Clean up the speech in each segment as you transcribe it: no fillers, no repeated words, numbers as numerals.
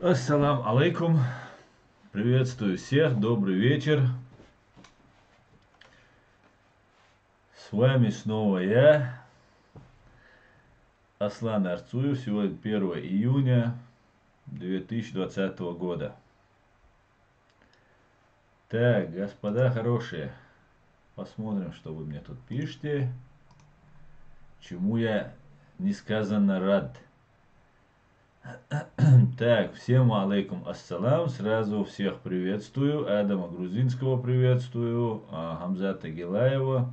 Ассалам алейкум. Приветствую всех. Добрый вечер. С вами снова я, Аслан Арцуев. Сегодня 1 июня 2020 года. Так, господа хорошие, посмотрим, что вы мне тут пишете. Чему я несказанно рад. Так, всем алейкум ассалам. Сразу всех приветствую. Адама Грузинского приветствую. Хамзата Гилаева.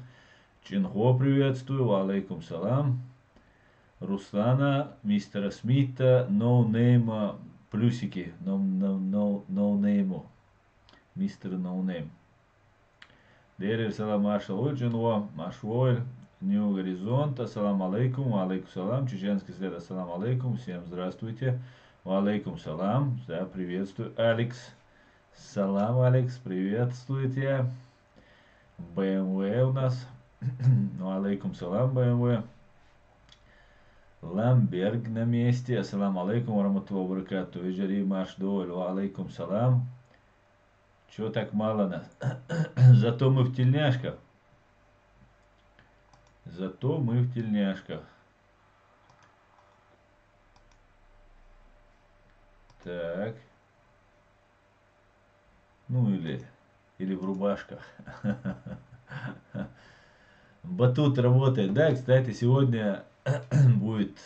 Чинхо приветствую. Алейкум салам. Руслана, мистера Смита, ноунейма, плюсики, ноунейму. Мистер ноунейм. Дерев салам Машалой, Джинво, Машволь. Нью Горизонт, ассалам алейкум, алейкум салам, чеченский след, ассалам алейкум, всем здравствуйте, алейкум салам, да, приветствую, Алекс, салам, Алекс, приветствуйте, БМВ у нас, алейкум салам, БМВ, Ламберг на месте, ассалам алейкум, вараматуллахи ва баракатуху, Вежари Машдоль, алейкум салам, чего так мало нас, зато мы в тельняшках. Зато мы в тельняшках. Так. Ну или в рубашках. Батут работает. Да, кстати, сегодня будет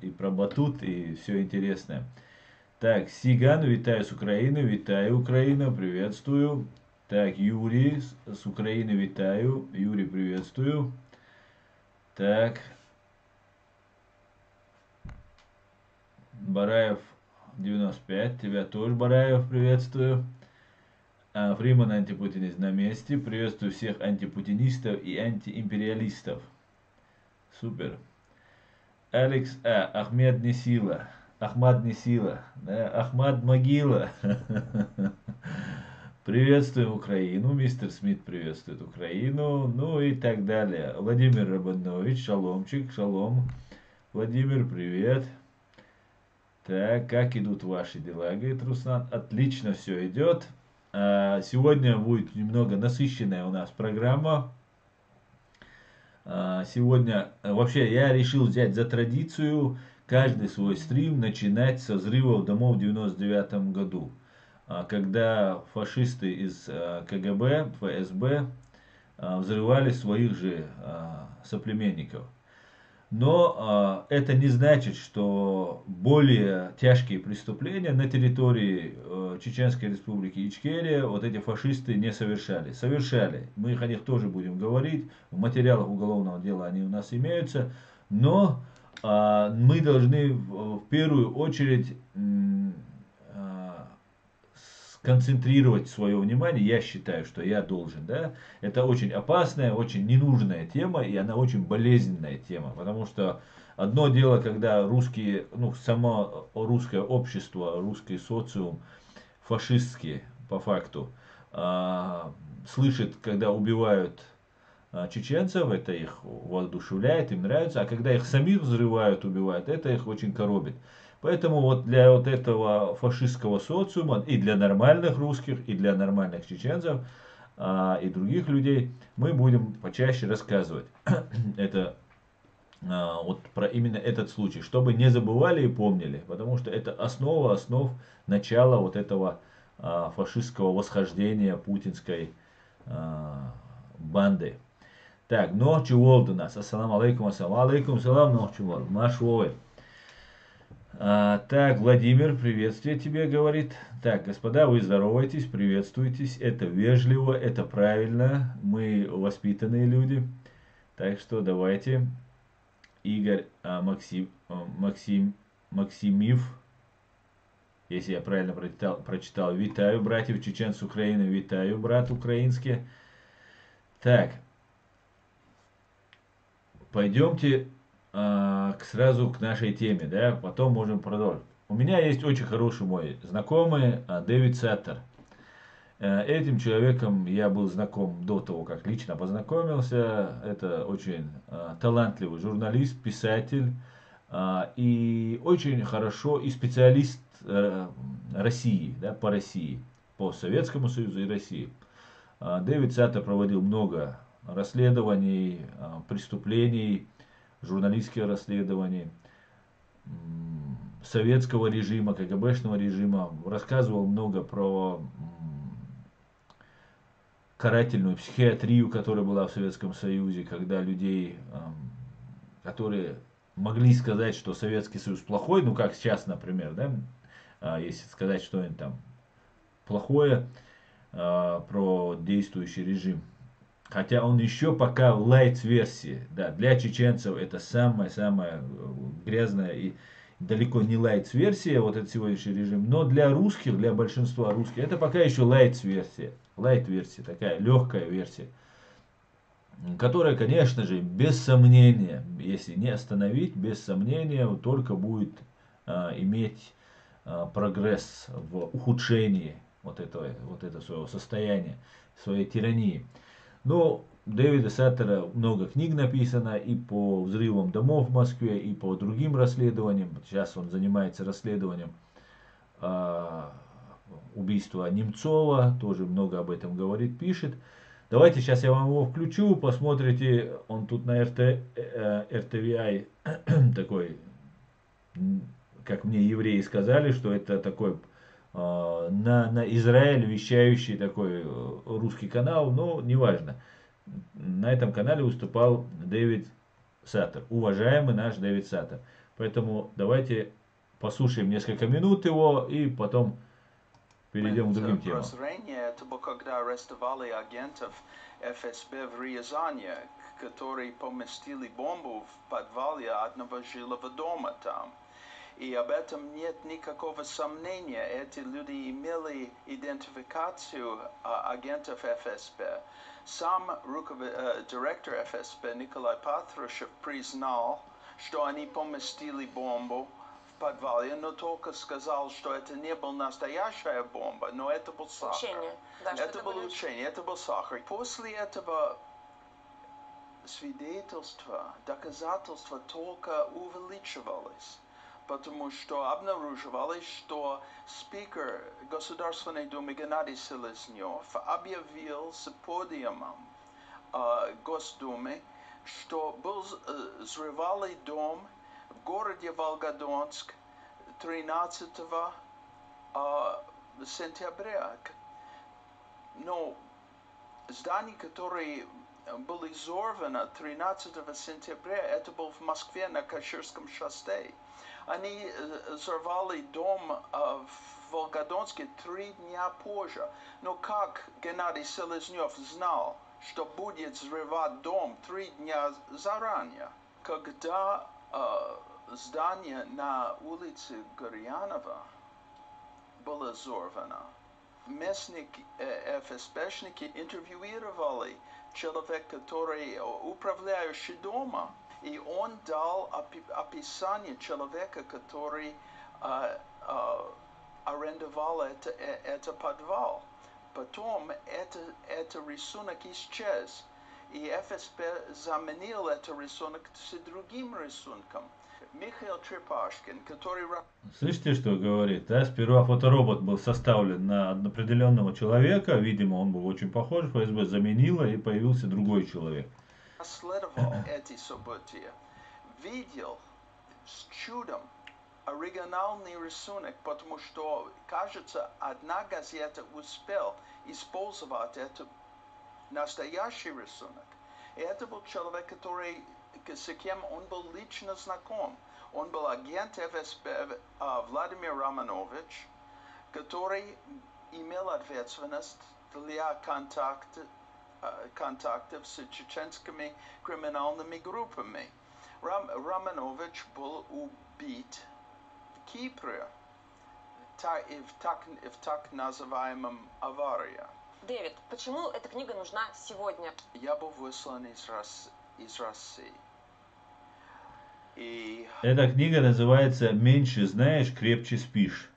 и про батут, и все интересное. Так, Сиган, витаю с Украины, витаю Украина, приветствую. Так, Юрий с Украины, витаю. Юрий, приветствую. Так. Бараев 95, тебя тоже, Бараев, приветствую. Фриман антипутинист на месте. Приветствую всех антипутинистов и антиимпериалистов. Супер. Алекс Ахмед Несила. Ахмад Несила. Да, Ахмад Могила. Приветствуем Украину. Мистер Смит приветствует Украину. Ну и так далее. Владимир Рабанович. Шаломчик. Шалом. Владимир, привет. Так, как идут ваши дела, говорит Руслан? Отлично все идет. Сегодня будет немного насыщенная у нас программа. Сегодня, вообще, я решил взять за традицию каждый свой стрим начинать со взрывов домов в 99 году. Когда фашисты из КГБ, ФСБ взрывали своих же соплеменников. Но это не значит, что более тяжкие преступления на территории Чеченской Республики Ичкерия вот эти фашисты не совершали. Совершали. Мы о них тоже будем говорить. В материалах уголовного дела они у нас имеются. Но мы должны в первую очередь концентрировать свое внимание, я считаю, что я должен, да, это очень опасная, очень ненужная тема, и она очень болезненная тема, потому что одно дело, когда русские, ну, само русское общество, русский социум, фашистские, по факту, слышит, когда убивают чеченцев, это их воодушевляет, им нравится, а когда их самих взрывают, убивают, это их очень коробит. Поэтому вот для вот этого фашистского социума и для нормальных русских, и для нормальных чеченцев, и других людей мы будем почаще рассказывать это, вот про именно этот случай, чтобы не забывали и помнили, потому что это основа основ начала вот этого фашистского восхождения путинской банды. Так, ночью Волд у нас. Ассалам алейкум, ассалам алейкум, салам, ночью Волд. Маш Вовы. Так, Владимир, приветствие тебе, говорит. Так, господа, вы здороваетесь, приветствуйтесь. Это вежливо, это правильно. Мы воспитанные люди. Так что давайте. Игорь Максимив. Если я правильно прочитал. Витаю, братьев чеченцев Украины. Витаю, брат украинский. Так. Пойдемте сразу к нашей теме, да, потом можем продолжить. У меня есть очень хороший мой знакомый Дэвид Саттер. Этим человеком я был знаком до того, как лично познакомился. Это очень талантливый журналист, писатель, И очень хорошо, и специалист России, да, по России, по Советскому Союзу и России. Дэвид Саттер проводил много расследований, преступлений, журналистских расследований советского режима, КГБшного режима. Рассказывал много про карательную психиатрию, которая была в Советском Союзе, когда людей, которые могли сказать, что Советский Союз плохой, ну как сейчас, например, да, если сказать что-нибудь там плохое про действующий режим. Хотя он еще пока в лайт-версии. Да, для чеченцев это самая-самая грязная и далеко не лайт-версия, вот этот сегодняшний режим. Но для русских, для большинства русских, это пока еще лайт-версия. Лайт-версия, такая легкая версия. Которая, конечно же, без сомнения, если не остановить, без сомнения, только будет иметь прогресс в ухудшении вот этого своего состояния, своей тирании. Но Дэвида Саттера много книг написано и по взрывам домов в Москве, и по другим расследованиям. Сейчас он занимается расследованием убийства Немцова, тоже много об этом говорит, пишет. Давайте сейчас я вам его включу, посмотрите, он тут на RTVI такой, как мне евреи сказали, что это такой на Израиль вещающий такой русский канал, но неважно. На этом канале выступал Дэвид Саттер, уважаемый наш Дэвид Саттер. Поэтому давайте послушаем несколько минут его и потом перейдем к другим темам. Это было когда арестовали агентов ФСБ в Рязани, которые поместили бомбу в подвале одного жилого дома там. И об этом нет никакого сомнения. Эти люди имели идентификацию агентов ФСБ. Сам директор ФСБ Николай Патрушев признал, что они поместили бомбу в подвале, но только сказал, что это не была настоящая бомба, но это был сахар. Учение. Да, это было учение, это был сахар. После этого свидетельства, доказательства только увеличивались. Потому что обнаруживалось, что спикер Государственной Думы Геннадий Селезнев объявил с подиумом Госдумы, что взрывали дом в городе Волгодонск 13 сентября. Но здание, которое было взорвано 13 сентября, это было в Москве на Каширском шоссе. Они взорвали дом в Волгодонске 3 дня позже. Но как Геннадий Селезнев знал, что будет взрывать дом 3 дня заранее? Когда здание на улице Гурьянова было взорвано, местные ФСБшники интервьюировали человека, который управляющий домом. И он дал описание человека, который арендовал это подвал. Потом это рисунок исчез. И ФСБ заменил этот рисунок с другим рисунком. Михаил Трепашкин, который... Слышите, что говорит? Да? Сперва фоторобот был составлен на определенного человека. Видимо, он был очень похож. ФСБ заменила, и появился другой человек. Расследовал эти события, видел с чудом оригинальный рисунок, потому что, кажется, одна газета успела использовать этот настоящий рисунок. И это был человек, с кем он был лично знаком. Он был агент ФСБ Владимир Романович, который имел ответственность для контактов с чеченскими криминальными группами. Романович был убит в Кипре в так называемом аварии. Дэвид, почему эта книга нужна сегодня? Я был выслан из России. И... Эта книга называется «Меньше знаешь, крепче спишь».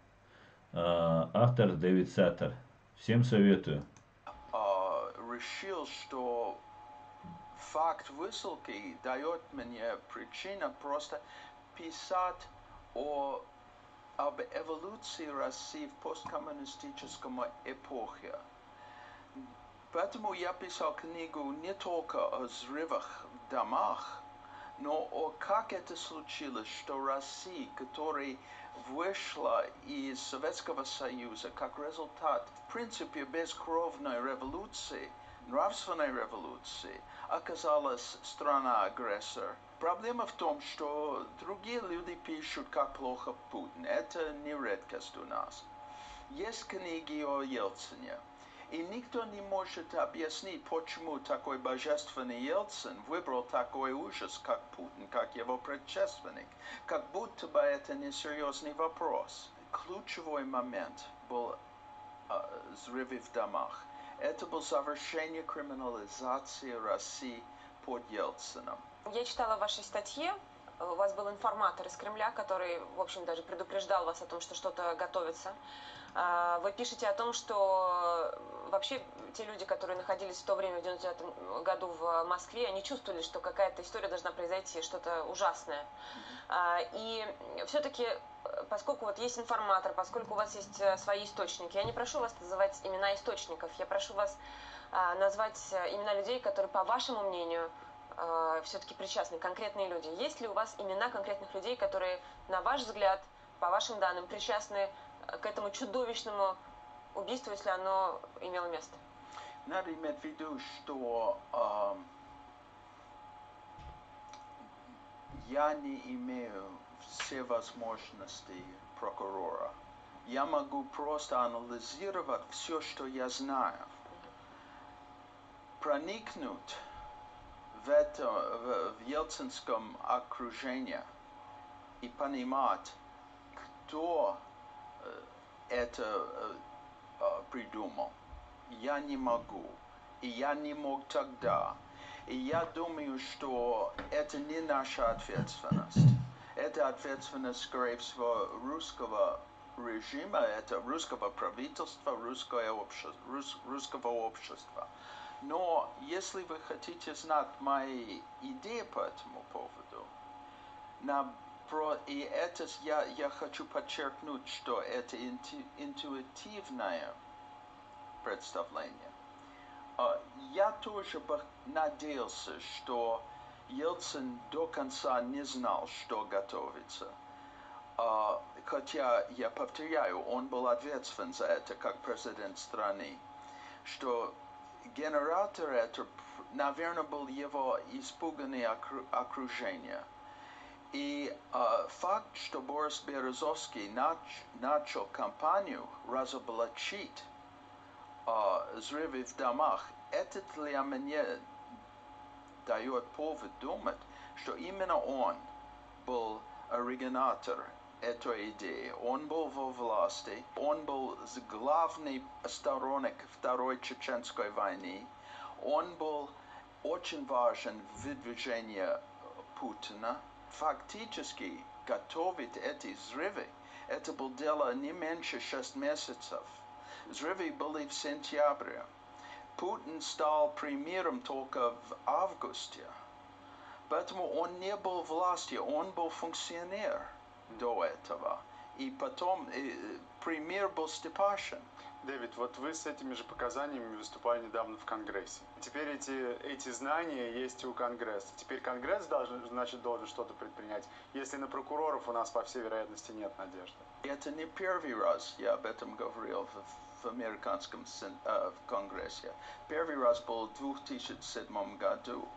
Автор Дэвид Саттер. Всем советую. Решил, что факт высылки дает мне причину просто писать об эволюции России в посткоммунистическом эпохе. Поэтому я писал книгу не только о взрывах в домах, но о как это случилось, что Россия, которая вышла из Советского Союза как результат, в принципе, бескровной революции, нравственной революции, оказалась страна-агрессор. Проблема в том, что другие люди пишут, как плохо Путин. Это не редкость у нас. Есть книги о Ельцине. И никто не может объяснить, почему такой божественный Ельцин выбрал такой ужас, как Путин, как его предшественник. Как будто бы это несерьезный вопрос. Ключевой момент был взрывы в домах. Это был завершение криминализации России под Ельцином. Я читала в вашей статье, у вас был информатор из Кремля, который, в общем, даже предупреждал вас о том, что что-то готовится. Вы пишете о том, что вообще те люди, которые находились в то время, в 1999 году в Москве, они чувствовали, что какая-то история должна произойти, что-то ужасное. И все-таки, поскольку вот есть информатор, поскольку у вас есть свои источники, я не прошу вас называть имена источников, я прошу вас назвать имена людей, которые, по вашему мнению, все-таки причастны, конкретные люди. Есть ли у вас имена конкретных людей, которые, на ваш взгляд, по вашим данным, причастны к этому чудовищному убийству, если оно имело место? Надо иметь в виду, что я не имею все возможности прокурора. Я могу просто анализировать все, что я знаю. Проникнуть в ельцинском окружении и понимать, кто это придумал. Я не могу. И я не мог тогда. И я думаю, что это не наша ответственность. Это ответственность, скорее всего, русского режима, это русского правительства, русского общества. Но если вы хотите знать мои идеи по этому поводу, и это я хочу подчеркнуть, что это интуитивное представление. Я тоже бы надеялся, что Ельцин до конца не знал, что готовится. Хотя, я повторяю, он был ответственен за это как президент страны. Что генератор это, наверное, был его испуганное окружение. И факт, что Борис Березовский начал кампанию разоблачить взрывы в домах, это для меня дает повод думать, что именно он был оригинатор этой идеи. Он был во власти, он был главный сторонник Второй Чеченской войны, он был очень важен в выдвижении Путина. Фактически готовить эти взрывы, это было дело не меньше 6 месяцев. Взрывы были в сентябре. Путин стал премьером только в августе. Поэтому он не был в власти, он был функционер до этого. И потом премьер был Степашин. Дэвид, вот вы с этими же показаниями выступали недавно в Конгрессе. Теперь эти знания есть у Конгресса. Теперь Конгресс должен что-то предпринять, если на прокуроров у нас, по всей вероятности, нет надежды. Это не первый раз я об этом говорил в американском Конгрессе. Первый раз был в 2007 году.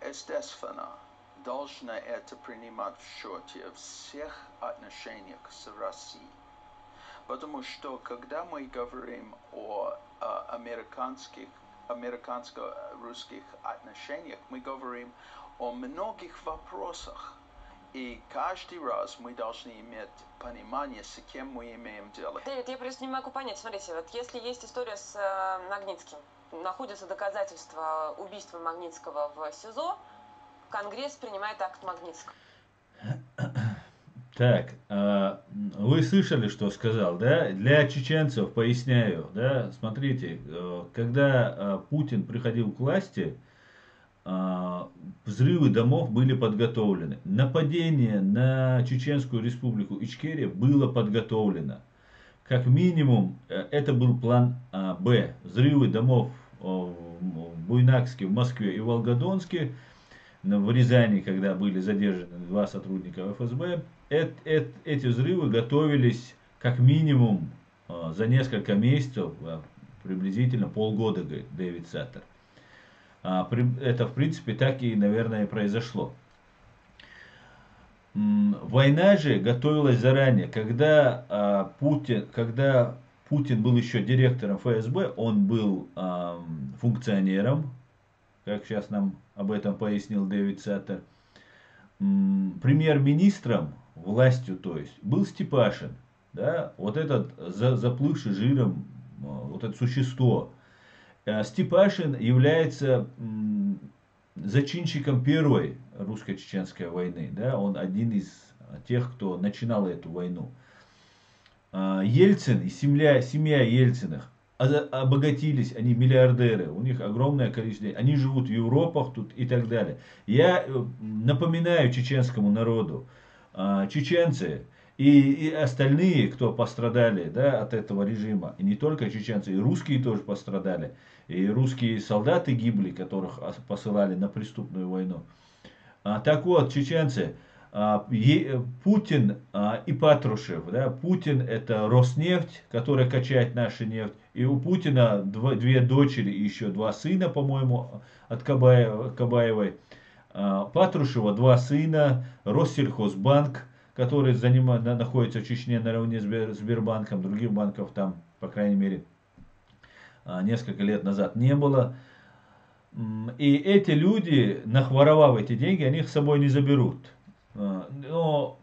Естественно, должна это принимать в счете всех отношениях с Россией. Потому что, когда мы говорим о американско-русских отношениях, мы говорим о многих вопросах. И каждый раз мы должны иметь понимание, с кем мы имеем дело. Дэвид, я просто не могу понять. Смотрите, вот если есть история с Магнитским, находятся доказательства убийства Магнитского в СИЗО, Конгресс принимает акт Магнитского. Так, вы слышали, что сказал, да? Для чеченцев поясняю, да? Смотрите, когда Путин приходил к власти, взрывы домов были подготовлены. Нападение на Чеченскую республику Ичкерия было подготовлено. Как минимум, это был план Б. Взрывы домов в Буйнакске, в Москве и в Волгодонске, в Рязани, когда были задержаны 2 сотрудника ФСБ, эти взрывы готовились как минимум за несколько месяцев, приблизительно полгода, говорит Дэвид Саттер. Это, в принципе, так и, наверное, произошло. Война же готовилась заранее. Когда Путин был еще директором ФСБ, он был функционером, как сейчас нам об этом пояснил Дэвид Саттер. Премьер-министром, властью, то есть, был Степашин. Да? Вот этот заплывший жиром, вот это существо. Степашин является зачинщиком первой русско-чеченской войны. Да? Он один из тех, кто начинал эту войну. Ельцин и семья Ельциных обогатились, они миллиардеры, у них огромное количество, они живут в Европах тут и так далее. Я напоминаю чеченскому народу, чеченцы и остальные, кто пострадали, да, от этого режима, и не только чеченцы, и русские тоже пострадали, и русские солдаты гибли, которых посылали на преступную войну. Так вот, чеченцы, Путин и Патрушев, да, Путин это Роснефть, которая качает нашу нефть, и у Путина 2 дочери и еще 2 сына, по-моему, от Кабаевой, Патрушева 2 сына, Россельхозбанк, который находится в Чечне наравне с Сбербанком, других банков там, по крайней мере, несколько лет назад не было. И эти люди, нахворовав эти деньги, они их с собой не заберут, но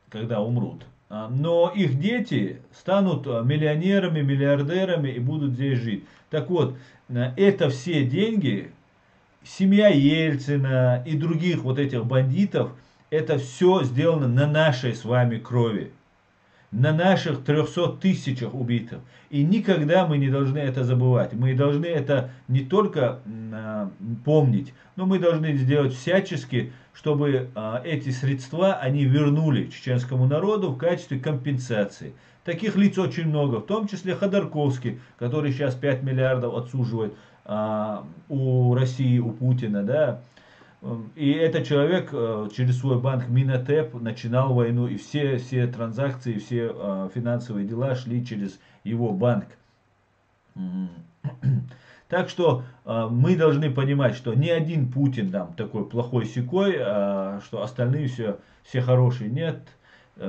когда умрут. Но их дети станут миллионерами, миллиардерами и будут здесь жить. Так вот, это все деньги, семья Ельцина и других вот этих бандитов, это все сделано на нашей с вами крови. На наших 300 тысячах убитых. И никогда мы не должны это забывать. Мы должны это не только помнить, но мы должны сделать всячески, чтобы эти средства они вернули чеченскому народу в качестве компенсации. Таких лиц очень много, в том числе Ходорковский, который сейчас 5 миллиардов отсуживает у России, у Путина, да. И этот человек через свой банк Минотеп начинал войну, и все транзакции, все финансовые дела шли через его банк. Так что мы должны понимать, что ни один Путин там такой плохой-сякой, что остальные все хорошие. Нет,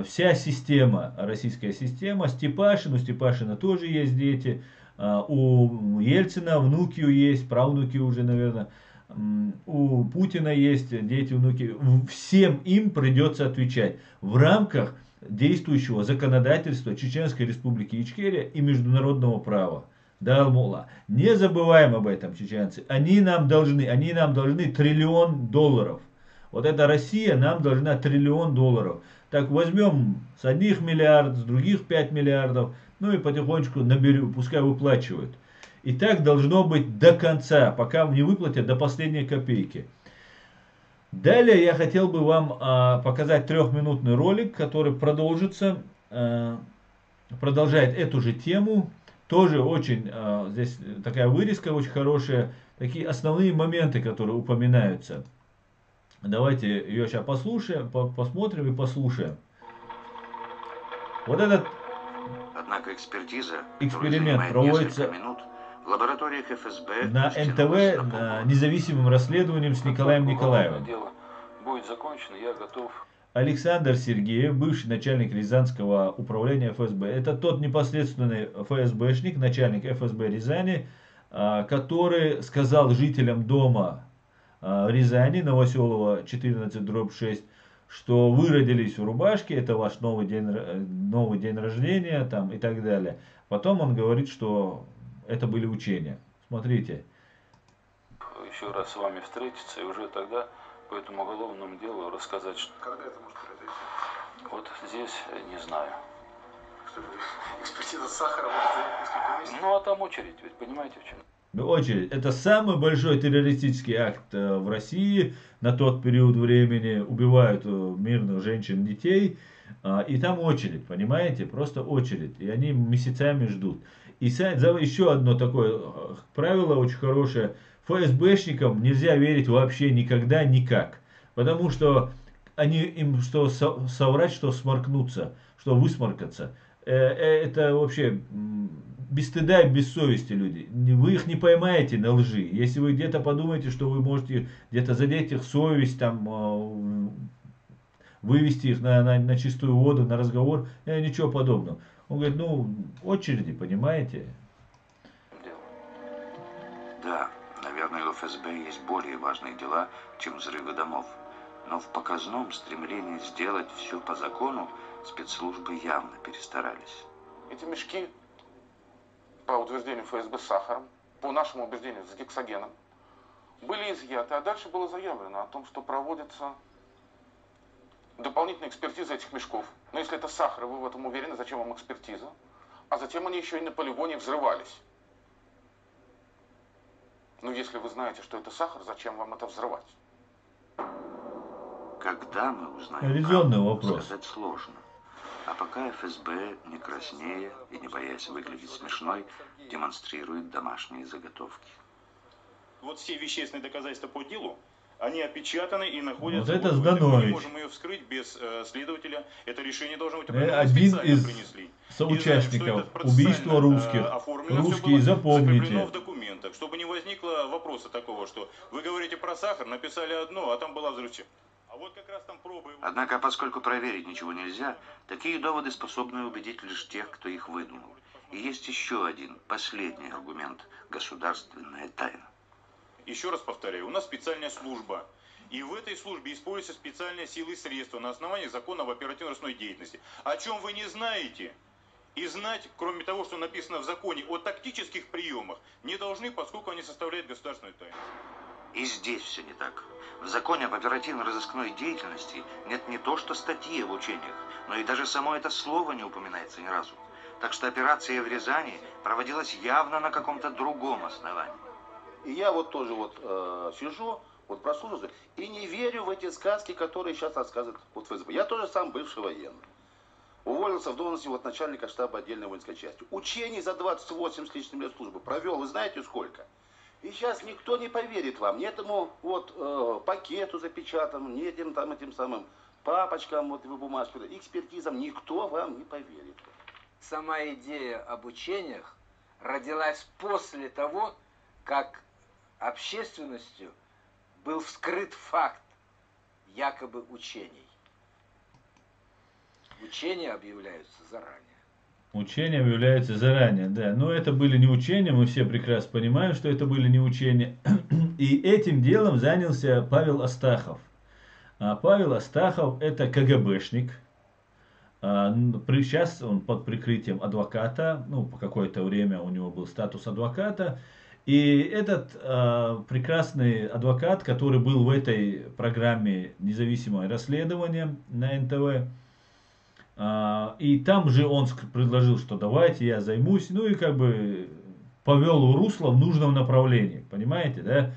вся система, российская система, у Степашина тоже есть дети, у Ельцина внуки есть, правнуки уже, наверное. У Путина есть дети, внуки. Всем им придется отвечать в рамках действующего законодательства Чеченской Республики Ичкерия и международного права. Да, Алмулла. Не забываем об этом, чеченцы. Они нам должны $1 триллион. Вот эта Россия нам должна $1 триллион. Так возьмем с одних миллиардов, с других 5 миллиардов, ну и потихонечку наберем, пускай выплачивают. И так должно быть до конца, пока не выплатят до последней копейки. Далее я хотел бы вам показать 3-минутный ролик, который продолжает эту же тему. Тоже очень, здесь такая вырезка очень хорошая, такие основные моменты, которые упоминаются. Давайте ее сейчас послушаем, посмотрим и послушаем. Вот этот эксперимент проводится в лабораториях ФСБ на НТВ независимым расследованием с Николаем Николаевым. Дело будет закончено, я готов. Александр Сергеев, бывший начальник Рязанского управления ФСБ. Это тот непосредственный ФСБшник, начальник ФСБ Рязани, который сказал жителям дома Рязани, Новоселова 14/6, что вы родились в рубашке, это ваш новый день рождения там, и так далее. Потом он говорит, что это были учения. Смотрите. Еще раз с вами встретиться и уже тогда по этому уголовному делу рассказать, что... Когда это может произойти? Вот здесь не знаю. Что, экспертиза сахара может занять несколько месяцев? Ну а там очередь, ведь понимаете в чем? Очередь. Это самый большой террористический акт в России на тот период времени. Убивают мирных женщин, детей. И там очередь, понимаете? Просто очередь. И они месяцами ждут. И еще одно такое правило очень хорошее. ФСБшникам нельзя верить вообще никогда, никак. Потому что им что соврать, что сморкнуться, что высморкаться. Это вообще без стыда и без совести люди. Вы их не поймаете на лжи. Если вы где-то подумаете, что вы можете где-то задеть их совесть, там, вывести их на чистую воду, на разговор, ничего подобного. Он говорит, ну, очереди, понимаете? Да, наверное, у ФСБ есть более важные дела, чем взрывы домов. Но в показном стремлении сделать все по закону спецслужбы явно перестарались. Эти мешки, по утверждению ФСБ, с сахаром, по нашему убеждению, с гексогеном, были изъяты, а дальше было заявлено о том, что проводится дополнительная экспертиза этих мешков. Но если это сахар, вы в этом уверены, зачем вам экспертиза? А затем они еще и на полигоне взрывались. Ну, если вы знаете, что это сахар, зачем вам это взрывать? Когда мы узнаем Резонный правду, вопрос. сказать сложно. А пока ФСБ, не краснея и не боясь выглядеть смешной, демонстрирует домашние заготовки. Вот все вещественные доказательства по делу, они опечатаны и находятся... Вот это Мы Зданович. не можем ее вскрыть без следователя. Это решение должно быть Один из принесли. соучастников убийства русских. Русские, запомните. Закреплено в документах, чтобы не возникло вопроса такого, что вы говорите про сахар, написали одно, а там была взрывчатка. А вот как раз там пробы... Однако, поскольку проверить ничего нельзя, такие доводы способны убедить лишь тех, кто их выдумал. И есть еще один, последний аргумент – государственная тайна. Еще раз повторяю, у нас специальная служба. И в этой службе используются специальные силы и средства на основании закона об оперативно-розыскной деятельности. О чем вы не знаете, и знать, кроме того, что написано в законе о тактических приемах, не должны, поскольку они составляют государственную тайну. И здесь все не так. В законе об оперативно-розыскной деятельности нет не то что статьи об учениях, но и даже само это слово не упоминается ни разу. Так что операция в Рязани проводилась явно на каком-то другом основании. И я вот тоже сижу, вот прослушиваю, и не верю в эти сказки, которые сейчас рассказывают вот ФСБ. Я тоже сам бывший военный. Уволился в должности начальника штаба отдельной воинской части. Учений за 28 с лишним лет службы провел, вы знаете сколько? И сейчас никто не поверит вам, ни этому пакету запечатанному, ни этим самым папочкам, вот в бумажке, экспертизам, никто вам не поверит. Сама идея об учениях родилась после того, как общественностью был вскрыт факт якобы учений. Учения объявляются заранее. Учения объявляются заранее, да. Но это были не учения, мы все прекрасно понимаем, что это были не учения. И этим делом занялся Павел Астахов. А Павел Астахов это КГБшник. Сейчас он под прикрытием адвоката, ну, по какое-то время у него был статус адвоката. И этот прекрасный адвокат, который был в этой программе «Независимое расследование» на НТВ, и там же он предложил, что давайте я займусь, ну и как бы повел русло в нужном направлении, понимаете, да?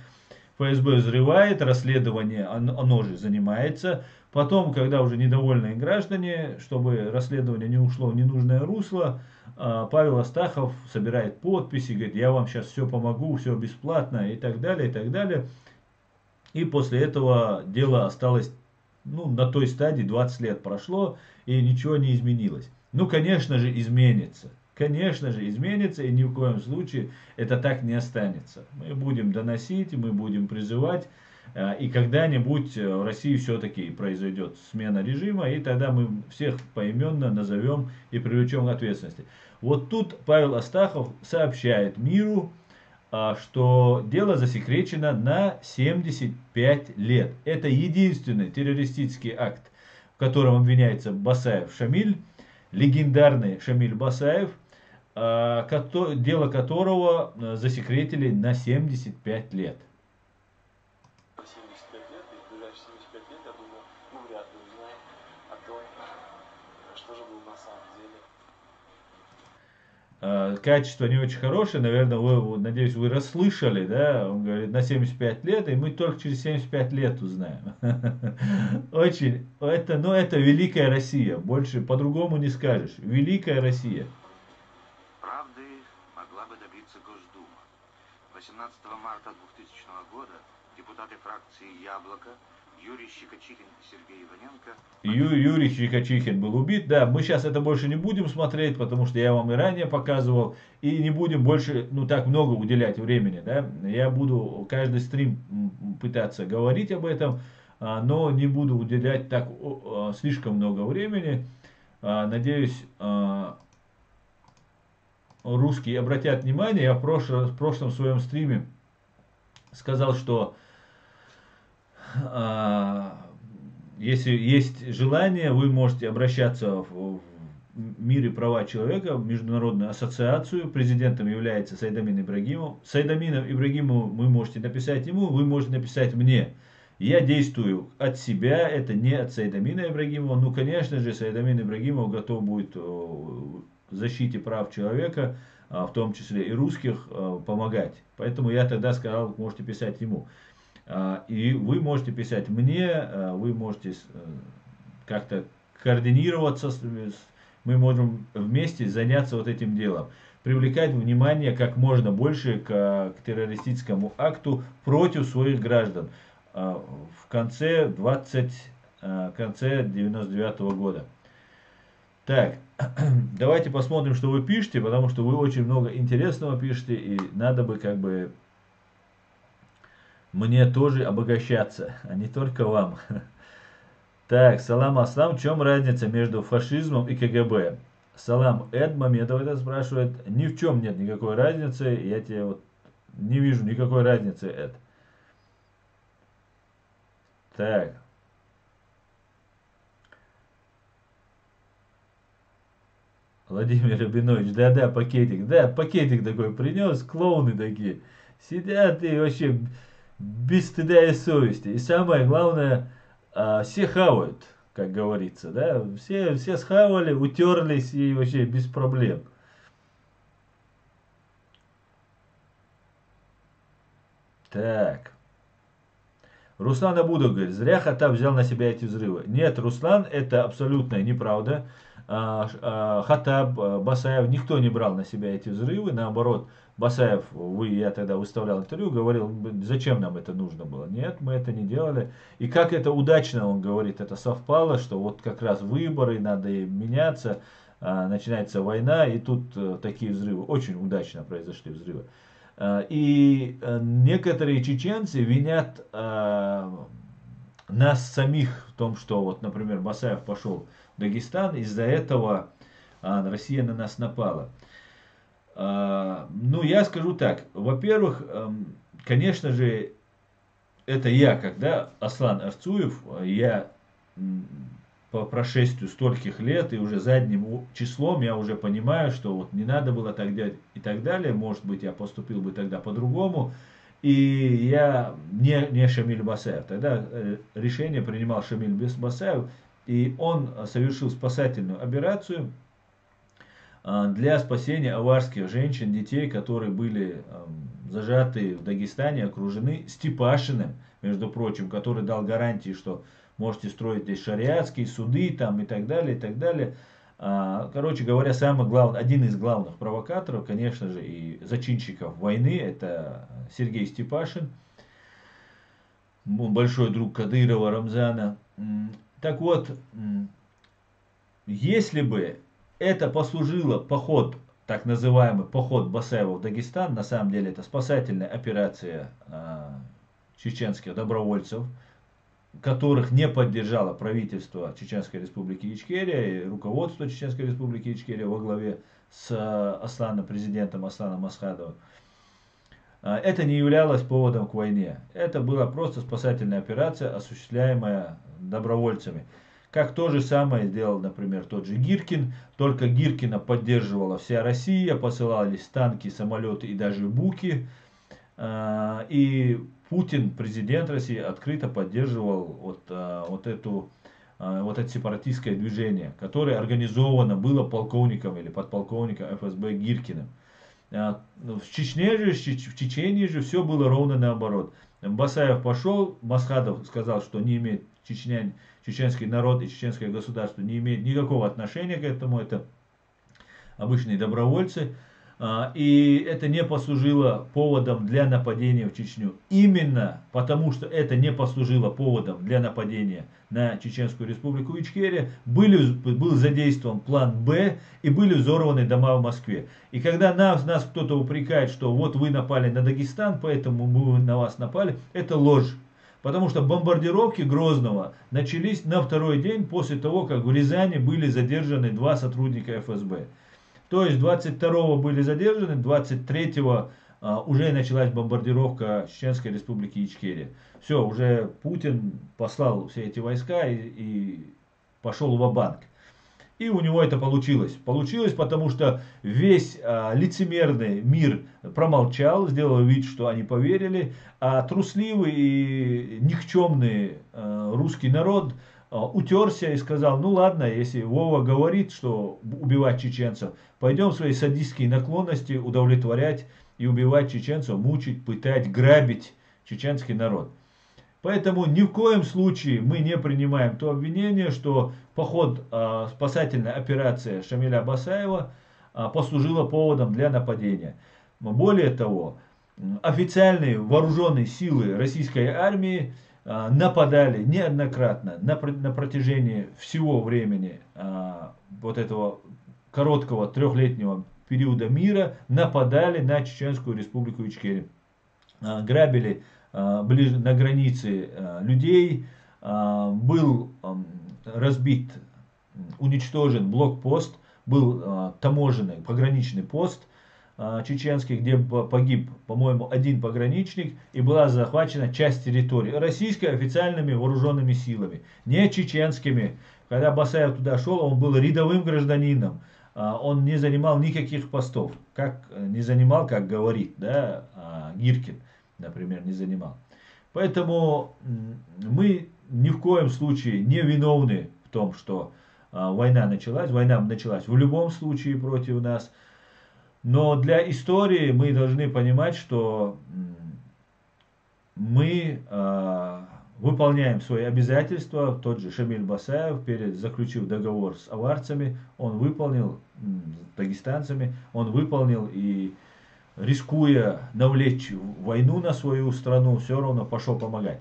ФСБ взрывает, расследование, оно же занимается. Потом, когда уже недовольные граждане, чтобы расследование не ушло в ненужное русло, Павел Астахов собирает подписи, говорит, я вам сейчас все помогу, все бесплатно и так далее, и так далее. И после этого дело осталось, ну, на той стадии, 20 лет прошло, и ничего не изменилось. Ну, конечно же, изменится. Конечно же, изменится, и ни в коем случае это так не останется. Мы будем доносить, мы будем призывать, и когда-нибудь в России все-таки произойдет смена режима, и тогда мы всех поименно назовем и привлечем к ответственности. Вот тут Павел Астахов сообщает миру, что дело засекречено на 75 лет. Это единственный террористический акт, в котором обвиняется Басаев Шамиль, легендарный Шамиль Басаев, дело которого засекретили на 75 лет. 75 лет, и в ближайшие 75 лет, я думаю, мы вряд ли узнаем о том, что же было на самом деле. качество не очень хорошее, наверное, надеюсь, вы расслышали, да, он говорит, на 75 лет, и мы только через 75 лет узнаем. Очень, это великая Россия, больше по-другому не скажешь, великая Россия. Правды могла бы добиться Госдума. 18 марта 2000 года депутаты фракции «Яблоко» Юрий Щекочихин и Сергей Иваненко... Юрий Щекочихин был убит. Да, мы сейчас это больше не будем смотреть, потому что я вам и ранее показывал. И не будем больше, так много уделять времени. Да? Я буду каждый стрим пытаться говорить об этом, но не буду уделять так слишком много времени. Надеюсь, русские обратят внимание. Я в прошлом своем стриме сказал, что если есть желание, вы можете обращаться в мире права человека, в Международную ассоциацию. Президентом является Сайдамин Ибрагимов. Сайдамина Ибрагимову вы можете написать ему, вы можете написать мне. Я действую от себя, это не от Сайдамина Ибрагимова. Ну, конечно же, Сайдамин Ибрагимов готов будет в защите прав человека, в том числе и русских, помогать. Поэтому я тогда сказал, можете писать ему. И вы можете писать мне, вы можете как-то координироваться, мы можем вместе заняться вот этим делом. Привлекать внимание как можно больше к террористическому акту против своих граждан в конце 99-го года. Так, давайте посмотрим, что вы пишете, потому что вы очень много интересного пишете, и надо бы как бы мне тоже обогащаться, а не только вам. Так, Салам Аслам, в чем разница между фашизмом и КГБ? Салам Эд Мамедов это спрашивает. Ни в чем нет никакой разницы, я тебе вот не вижу никакой разницы, Эд. Так. Владимир Рабинович, да, пакетик такой принес, клоуны такие. Сидят и вообще без стыда и совести. И самое главное, все хавают, как говорится, да. Все схавали, утерлись и вообще без проблем. Так. Руслан Абудов говорит, зря Хаттаб взял на себя эти взрывы. Нет, Руслан, это абсолютная неправда. Хаттаб, Басаев, никто не брал на себя эти взрывы. Наоборот, Басаев, я тогда выставлял интервью, говорил, зачем нам это нужно было. Нет, мы это не делали. И как это удачно, он говорит, это совпало, что вот как раз выборы, надо меняться, начинается война, и тут такие взрывы. Очень удачно произошли взрывы. И некоторые чеченцы винят нас самих в том, что, вот, например, Басаев пошел в Дагестан, из-за этого Россия на нас напала. Ну, я скажу так. Во-первых, конечно же, это я, когда Аслан Арцуев, я по прошествию стольких лет и уже задним числом я уже понимаю, что вот не надо было так делать и так далее. Может быть, я поступил бы тогда по-другому. И я не Шамиль Басаев. Тогда решение принимал Шамиль Басаев. И он совершил спасательную операцию для спасения аварских женщин, детей, которые были зажаты в Дагестане, окружены Степашиным, между прочим, который дал гарантии, что можете строить здесь шариатские суды там, и так далее, и так далее. Короче говоря, один из главных провокаторов, конечно же, и зачинщиков войны, это Сергей Степашин, большой друг Кадырова Рамзана. Так вот, если бы это послужило поход, так называемый поход Басаева в Дагестан, на самом деле это спасательная операция чеченских добровольцев, которых не поддержало правительство Чеченской Республики Ичкерия и руководство Чеченской Республики Ичкерия во главе с президентом Асланом Асхадовым. Это не являлось поводом к войне. Это была просто спасательная операция, осуществляемая добровольцами. Как то же самое сделал, например, тот же Гиркин. Только Гиркина поддерживала вся Россия, посылались танки, самолеты и даже буки. И Путин, президент России, открыто поддерживал вот эту вот это сепаратистское движение, которое организовано было полковником или подполковником ФСБ Гиркиным. В Чечении же все было ровно наоборот. Басаев пошел, Масхадов сказал, что не имеет чеченский народ и чеченское государство не имеет никакого отношения к этому, это обычные добровольцы. И это не послужило поводом для нападения в Чечню. Именно потому, что это не послужило поводом для нападения на Чеченскую республику Ичкерия, был задействован план Б и были взорваны дома в Москве. И когда нас кто-то упрекает, что вот вы напали на Дагестан, поэтому мы на вас напали, это ложь. Потому что бомбардировки Грозного начались на второй день после того, как в Рязани были задержаны 2 сотрудника ФСБ. То есть 22-го были задержаны, 23-го уже началась бомбардировка Чеченской республики Ичкерия. Все, уже Путин послал все эти войска и пошел ва-банк. И у него это получилось. Получилось, потому что весь лицемерный мир промолчал, сделал вид, что они поверили, а трусливый и никчемный русский народ утерся и сказал: ну ладно, если Вова говорит, что убивать чеченцев, пойдем свои садистские наклонности удовлетворять и убивать чеченцев, мучить, пытать, грабить чеченский народ. Поэтому ни в коем случае мы не принимаем то обвинение, что спасательная операция Шамиля Басаева послужила поводом для нападения. Более того, официальные вооруженные силы российской армии нападали неоднократно на протяжении всего времени вот этого короткого 3-летнего периода мира, нападали на Чеченскую республику Ичкерия. Грабили ближе на границе людей, был разбит, уничтожен блокпост, был таможенный пограничный пост чеченский, где погиб, по-моему, 1 пограничник, и была захвачена часть территории российской официальными вооруженными силами, не чеченскими. Когда Басаев туда шел, он был рядовым гражданином, он не занимал никаких постов, как говорит, да, Гиркин, например, не занимал. Поэтому мы ни в коем случае не виновны в том, что война началась. Война началась в любом случае против нас. Но для истории мы должны понимать, что мы выполняем свои обязательства. Тот же Шамиль Басаев, заключив договор с аварцами, он выполнил, с дагестанцами, он выполнил и, рискуя навлечь войну на свою страну, все равно пошел помогать.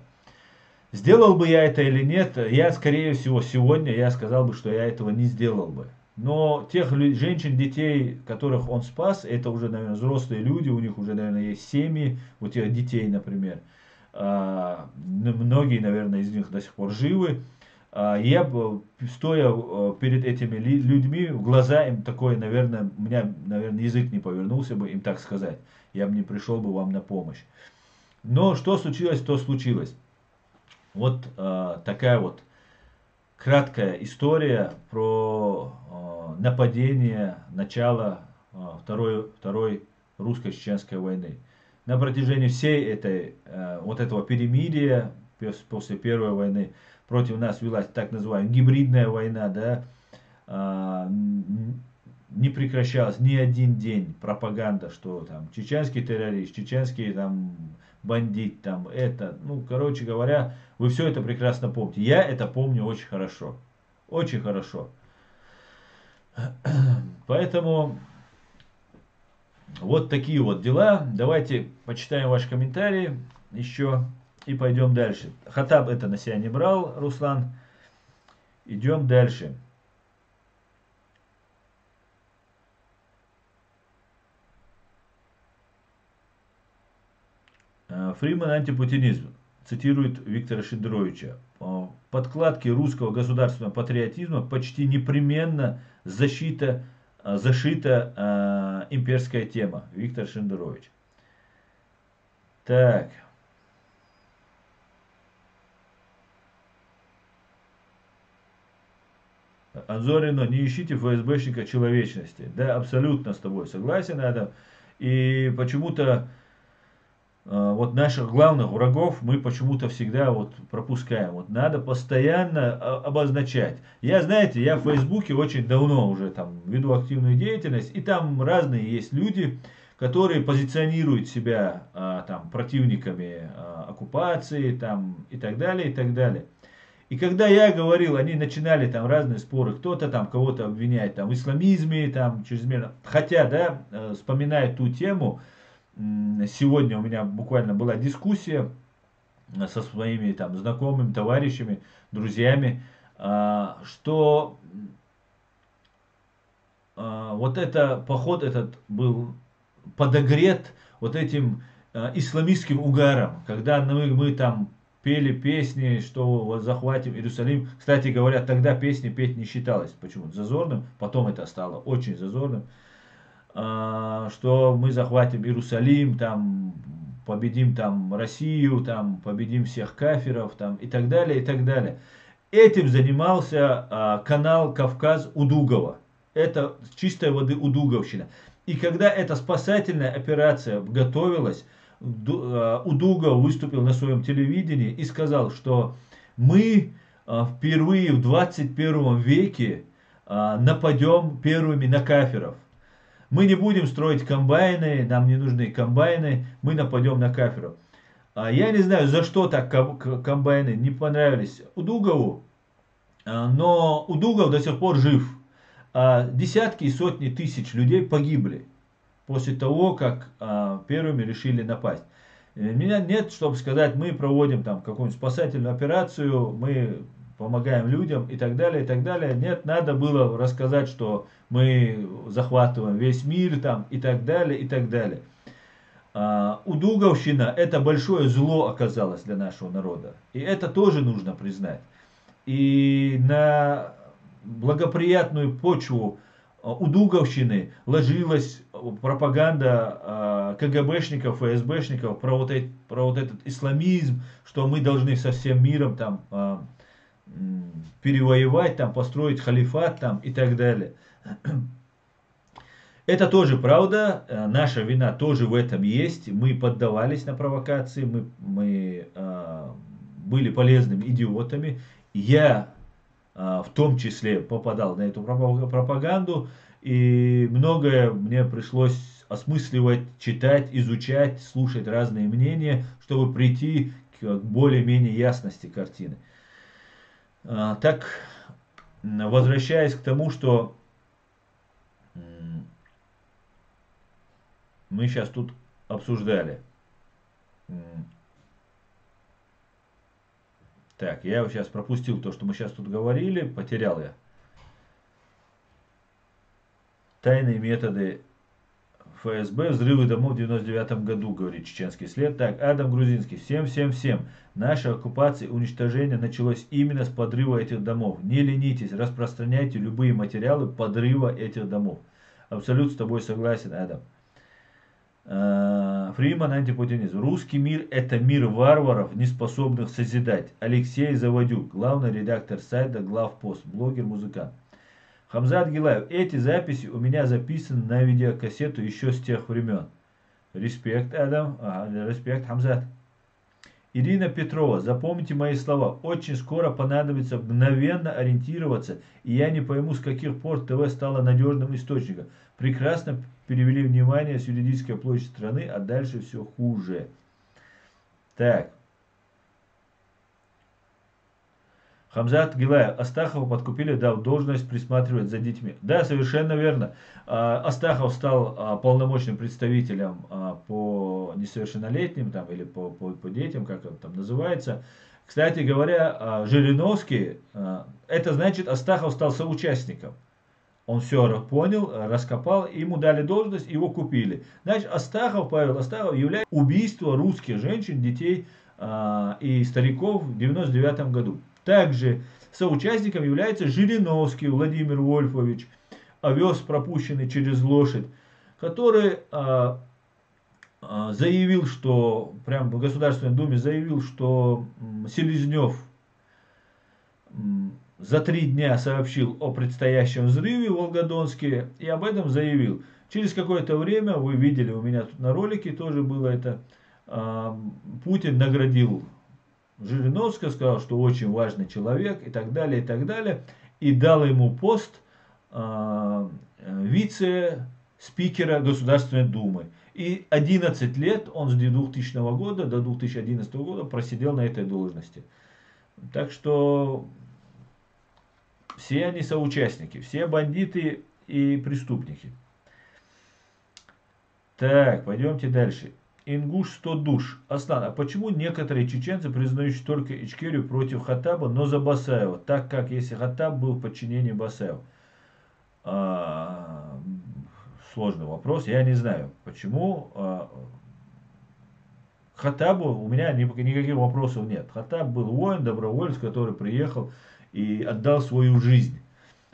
Сделал бы я это или нет, скорее всего, сегодня я сказал бы, что я этого не сделал бы. Но тех женщин, детей, которых он спас, это уже, наверное, взрослые люди, у них уже, наверное, есть семьи, у тех детей, например. Многие, наверное, из них до сих пор живы. Я, стоя перед этими людьми, в глаза им такое, наверное, у меня, наверное, язык не повернулся бы им так сказать. Я бы не пришел бы вам на помощь. Но что случилось, то случилось. Вот такая вот краткая история про нападение, начало Второй русско-чеченской войны. На протяжении всей этого перемирия после Первой войны против нас велась так называемая гибридная война, да, не прекращалась ни один день пропаганда, что там чеченский террорист, чеченский там бандит, там это, короче говоря, вы все это прекрасно помните. Я это помню очень хорошо, очень хорошо. Поэтому вот такие вот дела. Давайте почитаем ваши комментарии еще и пойдем дальше. Хаттаб это на себя не брал, Руслан. Идем дальше. Фриман антипутинизм. Цитирует Виктора Шендеровича. Подкладки русского государственного патриотизма почти непременно зашита имперская тема. Виктор Шендерович. Так. Анзорино, не ищите ФСБшника человечности. Да, абсолютно с тобой согласен, Адам. И почему-то вот наших главных врагов мы почему-то всегда вот пропускаем. Вот надо постоянно обозначать. Я, знаете, я в Фейсбуке очень давно уже там веду активную деятельность, и там разные есть люди, которые позиционируют себя там противниками оккупации там, и так далее, и так далее. И когда я говорил, они начинали там разные споры, кто-то там кого-то обвиняет там, в исламизме, там, чрезмерно. Хотя, да, вспоминая ту тему, сегодня у меня буквально была дискуссия со своими там знакомыми, товарищами, друзьями, что вот это поход этот был подогрет вот этим исламистским угаром, когда мы там пели песни, что вот захватим Иерусалим. Кстати говоря, тогда песни петь не считалось почему-то зазорным, потом это стало очень зазорным, что мы захватим Иерусалим, там победим там Россию, там победим всех кафиров, там и так далее, и так далее. Этим занимался канал Кавказ Удугова. Это чистой воды удуговщина. И когда эта спасательная операция готовилась, Удугов выступил на своем телевидении и сказал, что мы впервые в 21 веке нападем первыми на кафиров. Мы не будем строить комбайны, нам не нужны комбайны, мы нападем на кафиров. Я не знаю, за что так комбайны не понравились Удугову, но Удугов до сих пор жив. Десятки и сотни тысяч людей погибли после того, как первыми решили напасть. Меня нет, чтобы сказать, мы проводим там какую-нибудь спасательную операцию, мы помогаем людям и так далее, и так далее. Нет, надо было рассказать, что мы захватываем весь мир там и так далее, и так далее. Удуговщина — это большое зло оказалось для нашего народа. И это тоже нужно признать. И на благоприятную почву удуговщины ложилась пропаганда КГБшников, ФСБшников про вот этот исламизм, что мы должны со всем миром там перевоевать, там построить халифат там и так далее. Это тоже правда, наша вина тоже в этом есть. Мы поддавались на провокации, мы были полезными идиотами. Я в том числе попадал на эту пропаганду, и многое мне пришлось осмысливать, читать, изучать, слушать разные мнения, чтобы прийти к более-менее ясности картины. Так, возвращаясь к тому, что мы сейчас тут обсуждали. Так, я сейчас пропустил то, что мы сейчас тут говорили, потерял я. Тайные методы ФСБ, взрывы домов в 99 году, говорит чеченский след. Так, Адам Грузинский, всем. Наша оккупация и уничтожение началось именно с подрыва этих домов. Не ленитесь, распространяйте любые материалы подрыва этих домов. Абсолютно с тобой согласен, Адам. Фриман, антипутинизм. Русский мир — это мир варваров, не способных созидать. Алексей Заводюк, главный редактор сайта Главпост, блогер, музыкант. Хамзат Гилаев. Эти записи у меня записаны на видеокассету еще с тех времен. Респект, Адам. Респект, Хамзат. Ирина Петрова. Запомните мои слова. Очень скоро понадобится мгновенно ориентироваться, и я не пойму, с каких пор ТВ стало надежным источником. Прекрасно перевели внимание с юридической площади страны, а дальше все хуже. Так. Хамзат Гилаев. Астахова подкупили, дав должность присматривать за детьми. Да, совершенно верно. Астахов стал полномочным представителем по несовершеннолетним там, или по детям, как это там называется. Кстати говоря, Жириновский, это значит, Астахов стал соучастником. Он все понял, раскопал, ему дали должность, его купили. Значит, Павел Астахов является убийством русских женщин, детей и стариков в 99 году. Также соучастником является Жириновский Владимир Вольфович, овес, пропущенный через лошадь, который заявил, что, прямо в Государственной Думе заявил, что Селезнев за 3 дня сообщил о предстоящем взрыве в Волгодонске и об этом заявил. Через какое-то время, вы видели у меня тут на ролике, тоже было это, Путин наградил Жириновского, сказал, что очень важный человек и так далее, и дал ему пост вице-спикера Государственной Думы. И 11 лет он с 2000 года до 2011 года просидел на этой должности. Так что все они соучастники, все бандиты и преступники. Так, пойдемте дальше. Ингуш 100 душ. Аслан, а почему некоторые чеченцы признают только Ичкерию против Хаттаба, но за Басаева, так как если Хаттаб был в подчинении Басаева? Сложный вопрос, я не знаю, почему. Хаттабу у меня никаких вопросов нет. Хаттаб был воин, доброволец, который приехал и отдал свою жизнь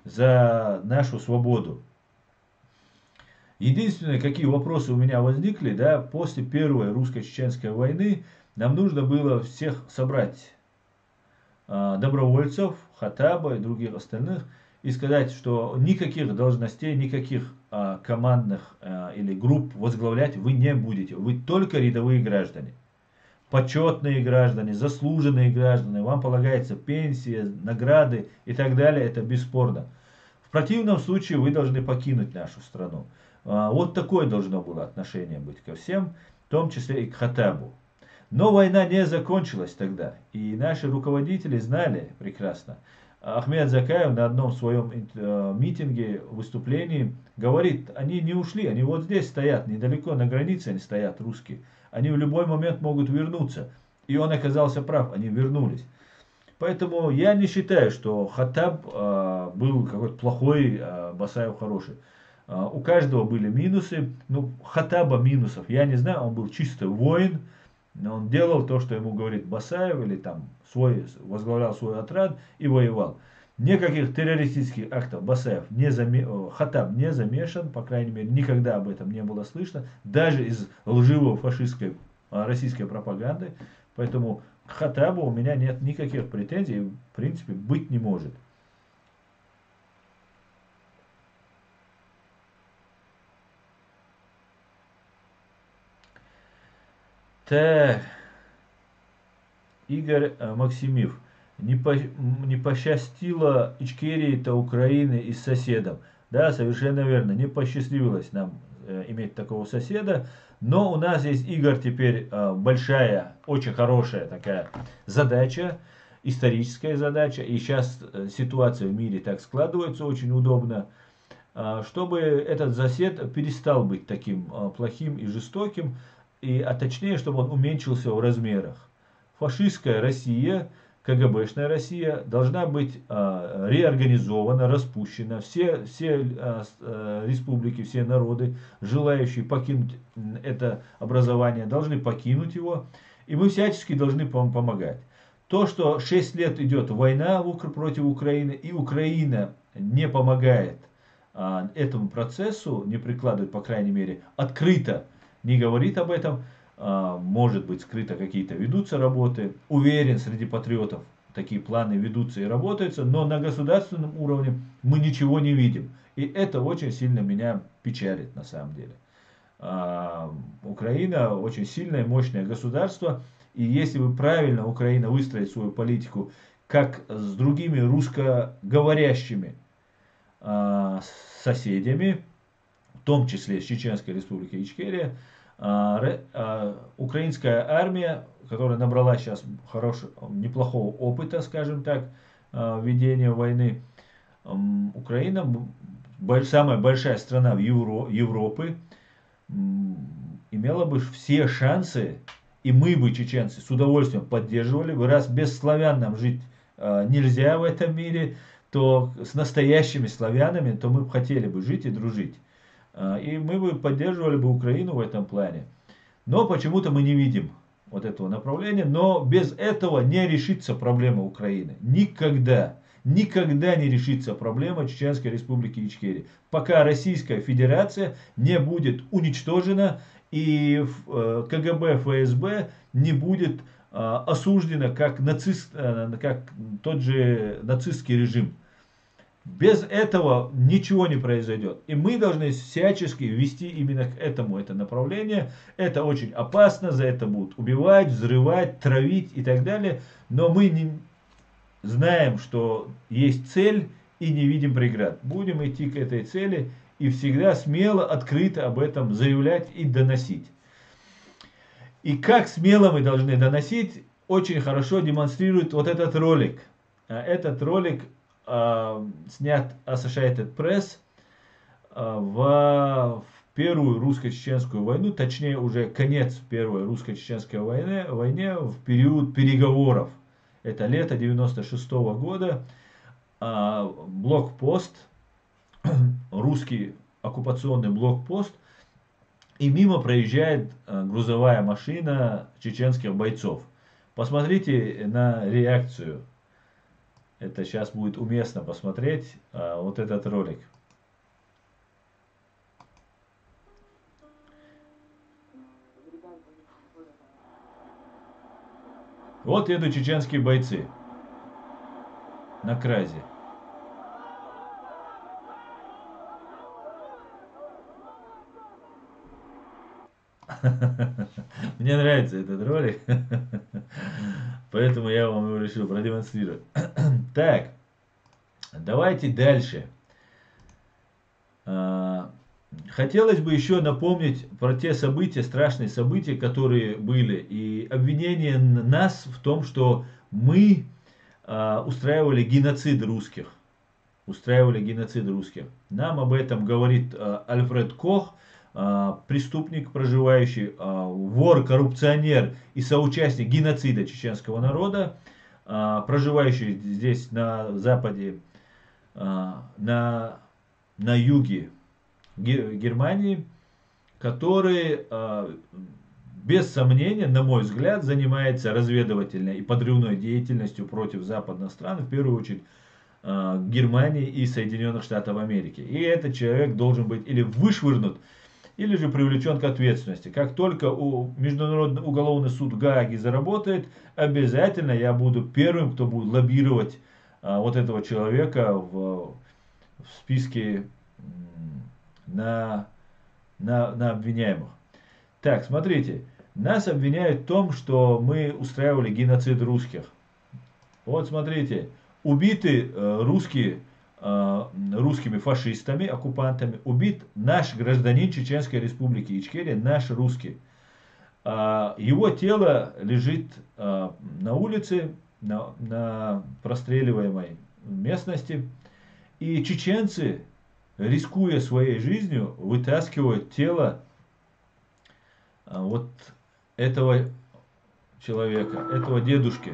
за нашу свободу. Единственное, какие вопросы у меня возникли, да, после первой русско-чеченской войны нам нужно было всех собрать добровольцев, Хаттаба и других остальных, и сказать, что никаких должностей, никаких командных или групп возглавлять вы не будете. Вы только рядовые граждане. Почетные граждане, заслуженные граждане, вам полагается пенсия, награды и так далее, это бесспорно. В противном случае вы должны покинуть нашу страну. Вот такое должно было отношение быть ко всем, в том числе и к Хаттабу. Но война не закончилась тогда, и наши руководители знали прекрасно. Ахмед Закаев на одном своем митинге, выступлении говорит, они не ушли, они вот здесь стоят, недалеко на границе они стоят, русские. Они в любой момент могут вернуться. И он оказался прав, они вернулись. Поэтому я не считаю, что Хаттаб был какой-то плохой, Басаев хороший. У каждого были минусы. Ну, Хаттаба минусов я не знаю, он был чисто воин. Он делал то, что ему говорит Басаев, или там возглавлял свой отряд и воевал. Никаких террористических актов Хаттаб не замешан, по крайней мере, никогда об этом не было слышно, даже из лживой фашистской российской пропаганды. Поэтому к Хаттабу у меня нет никаких претензий, в принципе, быть не может. Так, Игорь Максимив. Не пощастило Ичкерии-то Украины и с соседом. Да, совершенно верно. Не посчастливилось нам иметь такого соседа. Но у нас есть, Игорь, теперь большая, очень хорошая такая задача, историческая задача. И сейчас ситуация в мире так складывается очень удобно, чтобы этот сосед перестал быть таким плохим и жестоким, а точнее, чтобы он уменьшился в размерах. Фашистская Россия, КГБшная Россия должна быть реорганизована, распущена. Все республики, все народы, желающие покинуть это образование, должны покинуть его. И мы всячески должны помогать. То, что 6 лет идет война против Украины, и Украина не помогает этому процессу, не прикладывает, по крайней мере, открыто не говорит об этом, может быть, скрыто какие-то ведутся работы. Уверен, среди патриотов такие планы ведутся и работаются, но на государственном уровне мы ничего не видим. И это очень сильно меня печалит на самом деле. Украина очень сильное, мощное государство, и если бы правильно Украина выстроит свою политику, как с другими русскоговорящими соседями, в том числе с Чеченской Республикой Ичкерия, украинская армия, которая набрала сейчас неплохого опыта, скажем так, ведения войны, Украина, самая большая страна в Европы, имела бы все шансы, и мы бы, чеченцы, с удовольствием поддерживали бы, раз без славян нам жить нельзя в этом мире, то с настоящими славянами, то мы бы хотели бы жить и дружить. И мы бы поддерживали бы Украину в этом плане. Но почему-то мы не видим вот этого направления. Но без этого не решится проблема Украины. Никогда. Никогда не решится проблема Чеченской Республики Ичкерия. Пока Российская Федерация не будет уничтожена и КГБ, ФСБ не будет осуждена как тот же нацистский режим. Без этого ничего не произойдет. И мы должны всячески вести именно к этому это направление. Это очень опасно, за это будут убивать, взрывать, травить и так далее. Но мы не знаем, что есть цель и не видим преград. Будем идти к этой цели и всегда смело, открыто об этом заявлять и доносить. И как смело мы должны доносить, очень хорошо демонстрирует вот этот ролик. Этот ролик снят Associated Press в Первую русско-чеченскую войну, точнее уже конец Первой русско-чеченской войне в период переговоров. Это лето 96 года. Блокпост, русский оккупационный блокпост, и мимо проезжает грузовая машина чеченских бойцов. Посмотрите на реакцию. Это сейчас будет уместно посмотреть вот этот ролик. Вот едут чеченские бойцы на кразе. Мне нравится этот ролик, поэтому я вам его решил продемонстрировать. Так, давайте дальше. Хотелось бы еще напомнить про те события, страшные события, которые были, и обвинение нас в том, что мы устраивали геноцид русских. Нам об этом говорит Альфред Кох, преступник, проживающий, вор, коррупционер и соучастник геноцида чеченского народа, проживающий здесь на западе, на юге Германии, который без сомнения, на мой взгляд, занимается разведывательной и подрывной деятельностью против западных стран, в первую очередь Германии и Соединенных Штатов Америки. И этот человек должен быть или вышвырнут, или же привлечен к ответственности. Как только Международный уголовный суд в Гааге заработает, обязательно я буду первым, кто будет лоббировать вот этого человека в списке на обвиняемых. Так, смотрите, нас обвиняют в том, что мы устраивали геноцид русских. Вот смотрите, убиты русскими фашистами, оккупантами, убит наш гражданин Чеченской Республики Ичкерия, наш русский. Его тело лежит на улице, на простреливаемой местности, и чеченцы, рискуя своей жизнью, вытаскивают тело вот этого человека, этого дедушки.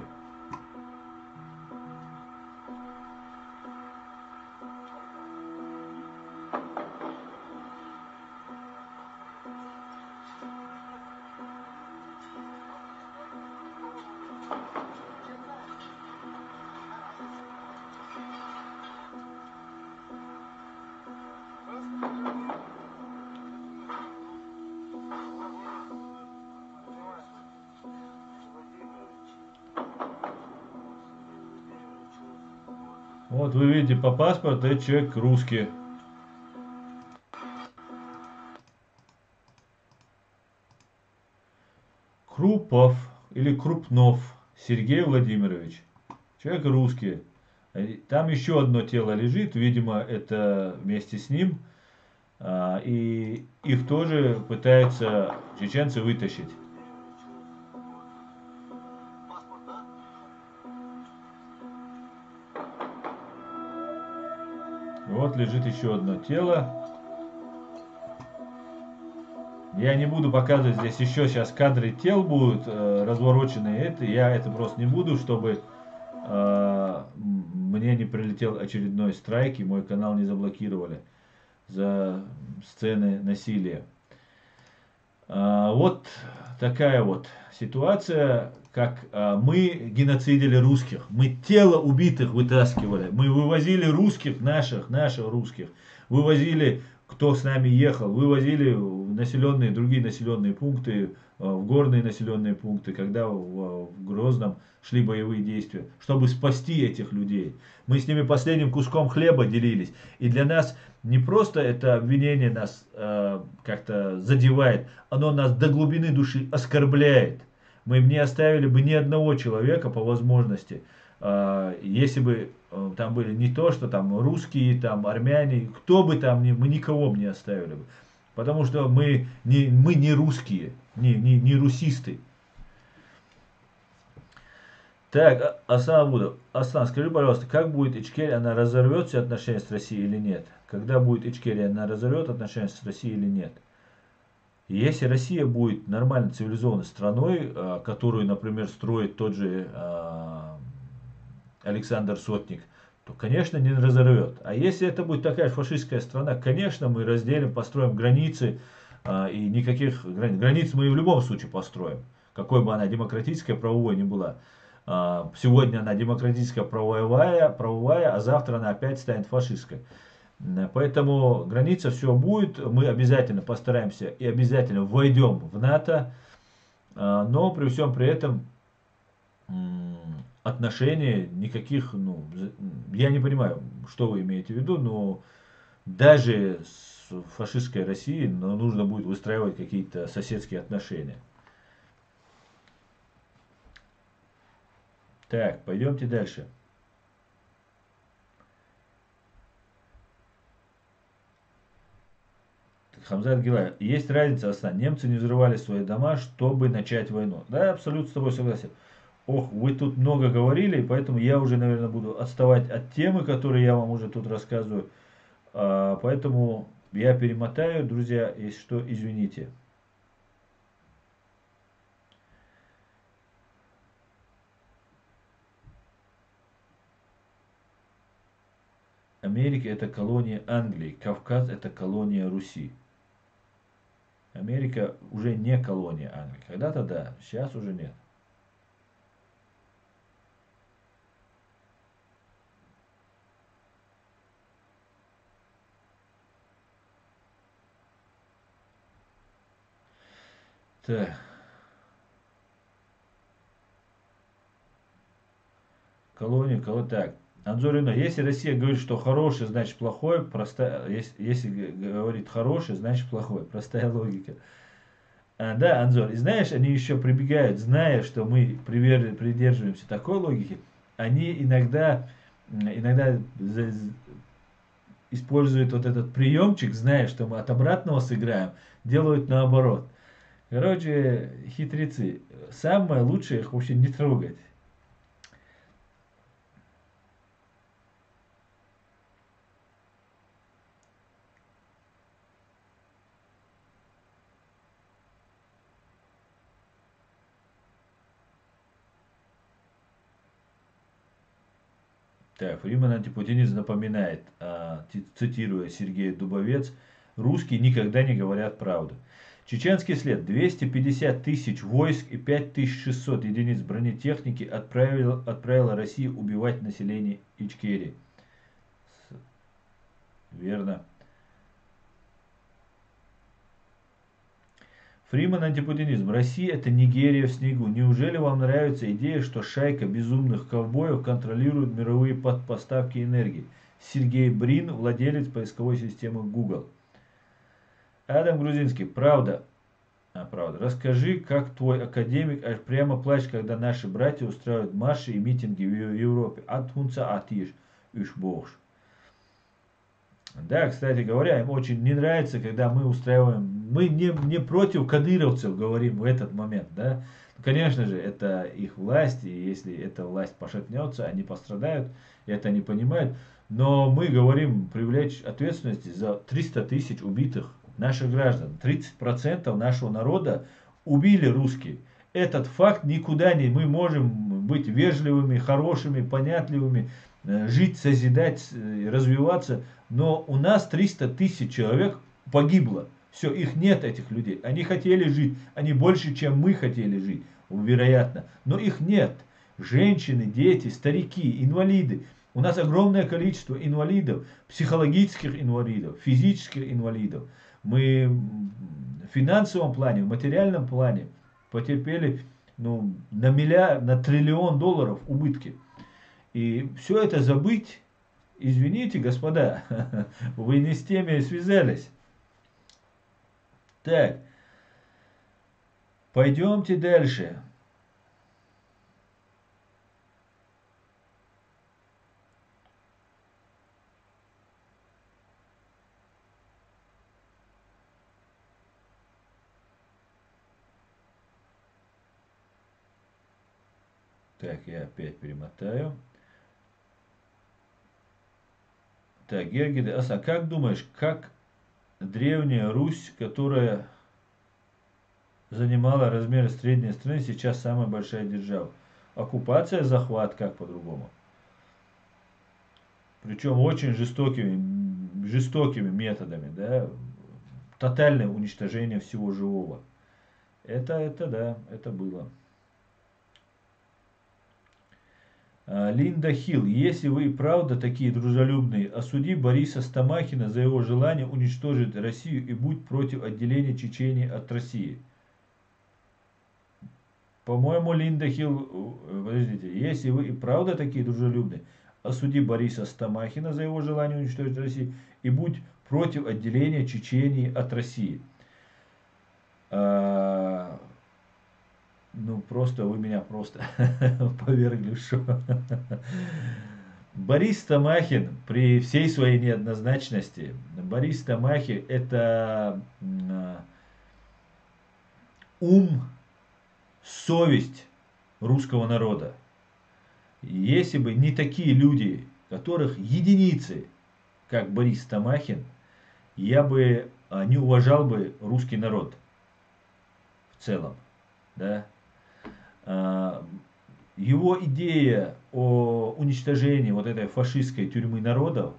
Вот вы видите по паспорту, этот человек русский. Крупов или Крупнов Сергей Владимирович. Человек русский. Там еще одно тело лежит, видимо, это вместе с ним. И их тоже пытаются чеченцы вытащить. Вот лежит еще одно тело. Я не буду показывать здесь еще сейчас кадры тел будут развороченные. Я это просто не буду, чтобы мне не прилетел очередной страйк и мой канал не заблокировали за сцены насилия. Вот такая вот ситуация, как мы геноцидили русских. Мы тело убитых вытаскивали. Мы вывозили русских, наших русских. Вывозили, кто с нами ехал. Вывозили населенные, другие населенные пункты, в горные населенные пункты, когда в Грозном шли боевые действия, чтобы спасти этих людей. Мы с ними последним куском хлеба делились. И для нас не просто это обвинение нас как-то задевает, оно нас до глубины души оскорбляет. Мы не оставили бы ни одного человека по возможности, если бы там были не то, что там русские, там армяне, кто бы там, мы никого бы не оставили бы. Потому что мы не русские, не русисты. Так, Аслан, скажи, пожалуйста, как будет Ичкерия, она разорвет все отношения с Россией или нет? Когда будет Ичкерия, она разорвет отношения с Россией или нет? Если Россия будет нормально цивилизованной страной, которую, например, строит тот же Александр Сотник, то, конечно, не разорвет. А если это будет такая фашистская страна, конечно, мы разделим, построим границы, и никаких границ мы в любом случае построим, какой бы она демократическая, правовой ни была. Сегодня она демократическая, правовая, а завтра она опять станет фашистской. Поэтому граница все будет, мы обязательно постараемся и обязательно войдем в НАТО, но при всем при этом отношений никаких, я не понимаю, что вы имеете в виду, но даже с фашистской Россией нужно будет выстраивать какие-то соседские отношения. Так, пойдемте дальше. Хамзат Гилаев. Есть разница, Аслан. Немцы не взрывали свои дома, чтобы начать войну. Да, абсолютно с тобой согласен. Ох, вы тут много говорили, поэтому я уже, наверное, буду отставать от темы, которые я вам уже тут рассказываю. Поэтому я перемотаю, друзья, если что, извините. Америка это колония Англии, Кавказ это колония Руси. Америка уже не колония Англии. Когда-то да, сейчас уже нет. Так. Так. Анзорина, если Россия говорит, что хороший, значит плохой, если говорит хороший, значит плохой. Простая логика. Да, Анзор, и знаешь, они еще прибегают, зная, что мы придерживаемся такой логики, они иногда используют вот этот приемчик, зная, что мы от обратного сыграем, делают наоборот. Короче, хитрецы. Самое лучшее их вообще не трогать. Так, Фриман антипутинизм напоминает, цитируя Сергея Дубовец, русские никогда не говорят правду. Чеченский след. 250 тысяч войск и 5600 единиц бронетехники отправила Россия убивать население Ичкерии. Верно. Фриман антипутинизм. Россия это Нигерия в снегу. Неужели вам нравится идея, что шайка безумных ковбоев контролирует мировые поставки энергии? Сергей Брин, владелец поисковой системы Google. Адам Грузинский. Правда. Расскажи, как твой академик аж прямо плачет, когда наши братья устраивают марши и митинги в Европе. Атхунца атиш. Ишбош. Да, кстати говоря, им очень не нравится, когда мы устраиваем, мы не против кадыровцев говорим в этот момент, да. Конечно же, это их власть, и если эта власть пошатнется, они пострадают, и это они понимают. Но мы говорим привлечь ответственности за 300 тысяч убитых наших граждан. 30% нашего народа убили русские. Этот факт никуда не... Мы можем быть вежливыми, хорошими, понятливыми, жить, созидать, развиваться, но у нас 300 тысяч человек погибло. Все, их нет, этих людей. Они хотели жить, они больше, чем мы хотели жить, вероятно, но их нет. Женщины, дети, старики, инвалиды. У нас огромное количество инвалидов, психологических инвалидов, физических инвалидов. Мы в финансовом плане, в материальном плане потерпели на триллион долларов убытки. И все это забыть, извините, господа, вы не с теми связались. Так, пойдемте дальше. Так, я опять перемотаю. Так, Гергиде, а как думаешь, как древняя Русь, которая занимала размеры средней страны, сейчас самая большая держава? Оккупация, захват, как по-другому? Причем очень жестокими методами, да? Тотальное уничтожение всего живого. Да, это было. Линда Хилл, если вы и правда такие дружелюбные, осуди Бориса Стамахина за его желание уничтожить Россию и будь против отделения Чечении от России. По-моему, Линда Хилл, подождите, если вы и правда такие дружелюбные, осуди Бориса Стамахина за его желание уничтожить Россию и будь против отделения Чечении от России. Просто вы меня повергли в шок. Борис Стамахин, при всей своей неоднозначности, Борис Стамахин — это ум, совесть русского народа. Если бы не такие люди, которых единицы, как Борис Стамахин, я бы не уважал бы русский народ в целом. Да? Его идея о уничтожении вот этой фашистской тюрьмы народов,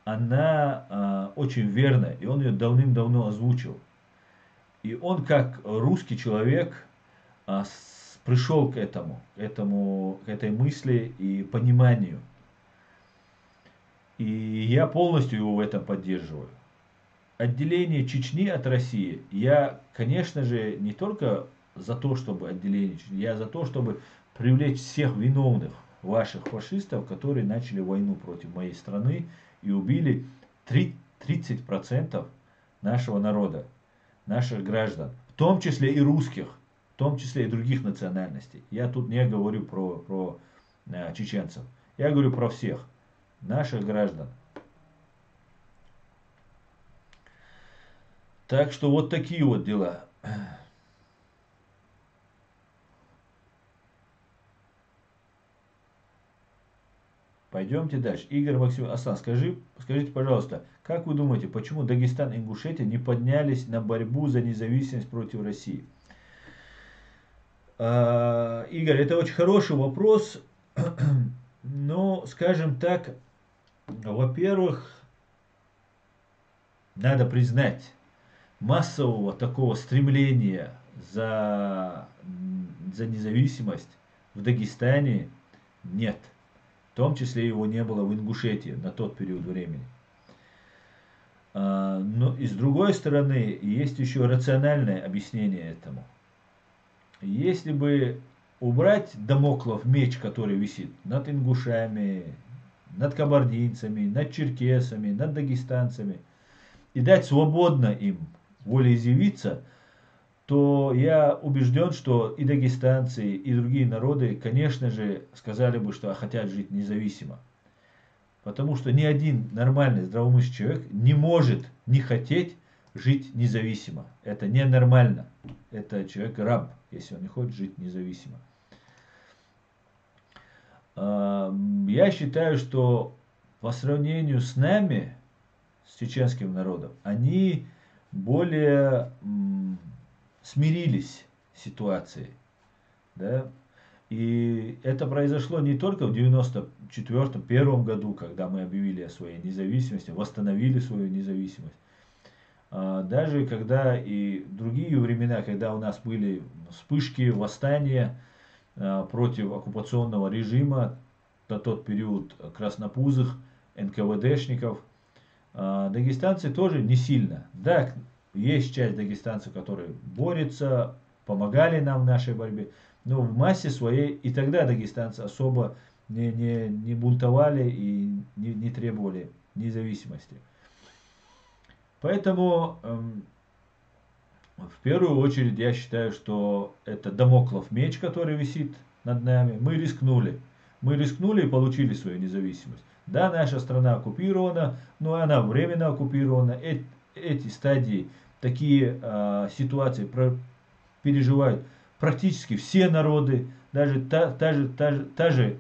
она очень верна, и он ее давным-давно озвучил. И он, как русский человек, пришел к этой мысли и пониманию. И я полностью его в этом поддерживаю. Отделение Чечни от России, я, конечно же, не только за то, чтобы отделение Чечни, я за то, чтобы привлечь всех виновных ваших фашистов, которые начали войну против моей страны и убили 30% нашего народа, наших граждан, в том числе и русских, в том числе и других национальностей. Я тут не говорю про чеченцев, я говорю про всех наших граждан. Так что вот такие вот дела. Пойдемте дальше. Игорь Максимович Асан, скажите, пожалуйста, как вы думаете, почему Дагестан и Ингушетия не поднялись на борьбу за независимость против России? Игорь, это очень хороший вопрос. Но, скажем так, во-первых, надо признать, массового такого стремления за независимость в Дагестане нет. В том числе его не было в Ингушетии на тот период времени. Но и с другой стороны, есть еще рациональное объяснение этому. Если бы убрать дамоклов меч, который висит над ингушами, над кабардинцами, над черкесами, над дагестанцами, и дать свободно им волеизъявиться, то я убежден, что и дагестанцы, и другие народы, конечно же, сказали бы, что хотят жить независимо. Потому что ни один нормальный, здравомыслящий человек не может не хотеть жить независимо. Это ненормально. Это человек раб, если он не хочет жить независимо. Я считаю, что по сравнению с нами, с чеченским народом, они более смирились с ситуацией. Да? И это произошло не только в 1994-1991 году, когда мы объявили о своей независимости, восстановили свою независимость. Даже когда и в другие времена, когда у нас были вспышки, восстания против оккупационного режима, на тот период краснопузых, НКВДшников, дагестанцы тоже не сильно. Да, есть часть дагестанцев, которые борются, помогали нам в нашей борьбе, но в массе своей и тогда дагестанцы особо не бунтовали и не требовали независимости. Поэтому в первую очередь я считаю, что это дамоклов меч, который висит над нами. Мы рискнули. Мы рискнули и получили свою независимость. Да, наша страна оккупирована, но она временно оккупирована. Эти стадии, такие ситуации переживают практически все народы. Даже та же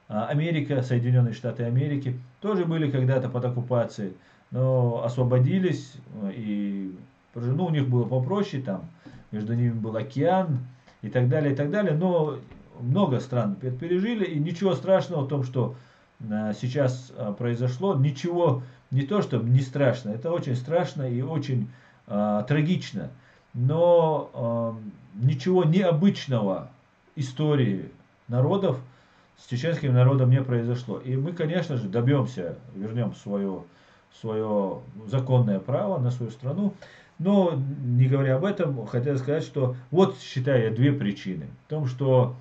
Америка, Соединенные Штаты Америки, тоже были когда-то под оккупацией, но освободились, и у них было попроще, там между ними был океан и так далее, но много стран пережили, и ничего страшного в том, что сейчас произошло, ничего не то, что не страшно, это очень страшно и очень трагично, но ничего необычного истории народов с чеченским народом не произошло. И мы, конечно же, добьемся, вернем свое законное право на свою страну. Но, не говоря об этом, хотел сказать, что вот, считаю я, две причины. В том, что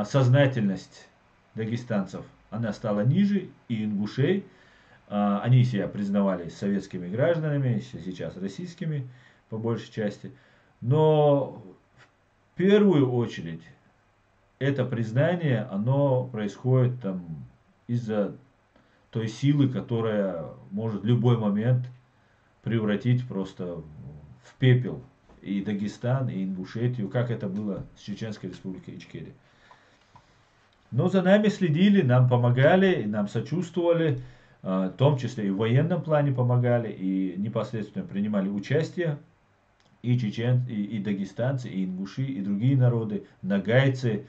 сознательность дагестанцев, она стала ниже, и ингушей, они себя признавали советскими гражданами, сейчас российскими, по большей части. Но в первую очередь это признание, оно происходит из-за той силы, которая может в любой момент превратить просто в пепел и Дагестан, и Ингушетию, как это было с Чеченской Республикой Ичкерия. Но за нами следили, нам помогали, нам сочувствовали, в том числе и в военном плане помогали, и непосредственно принимали участие и чеченцы, и дагестанцы, и ингуши, и другие народы, нагайцы,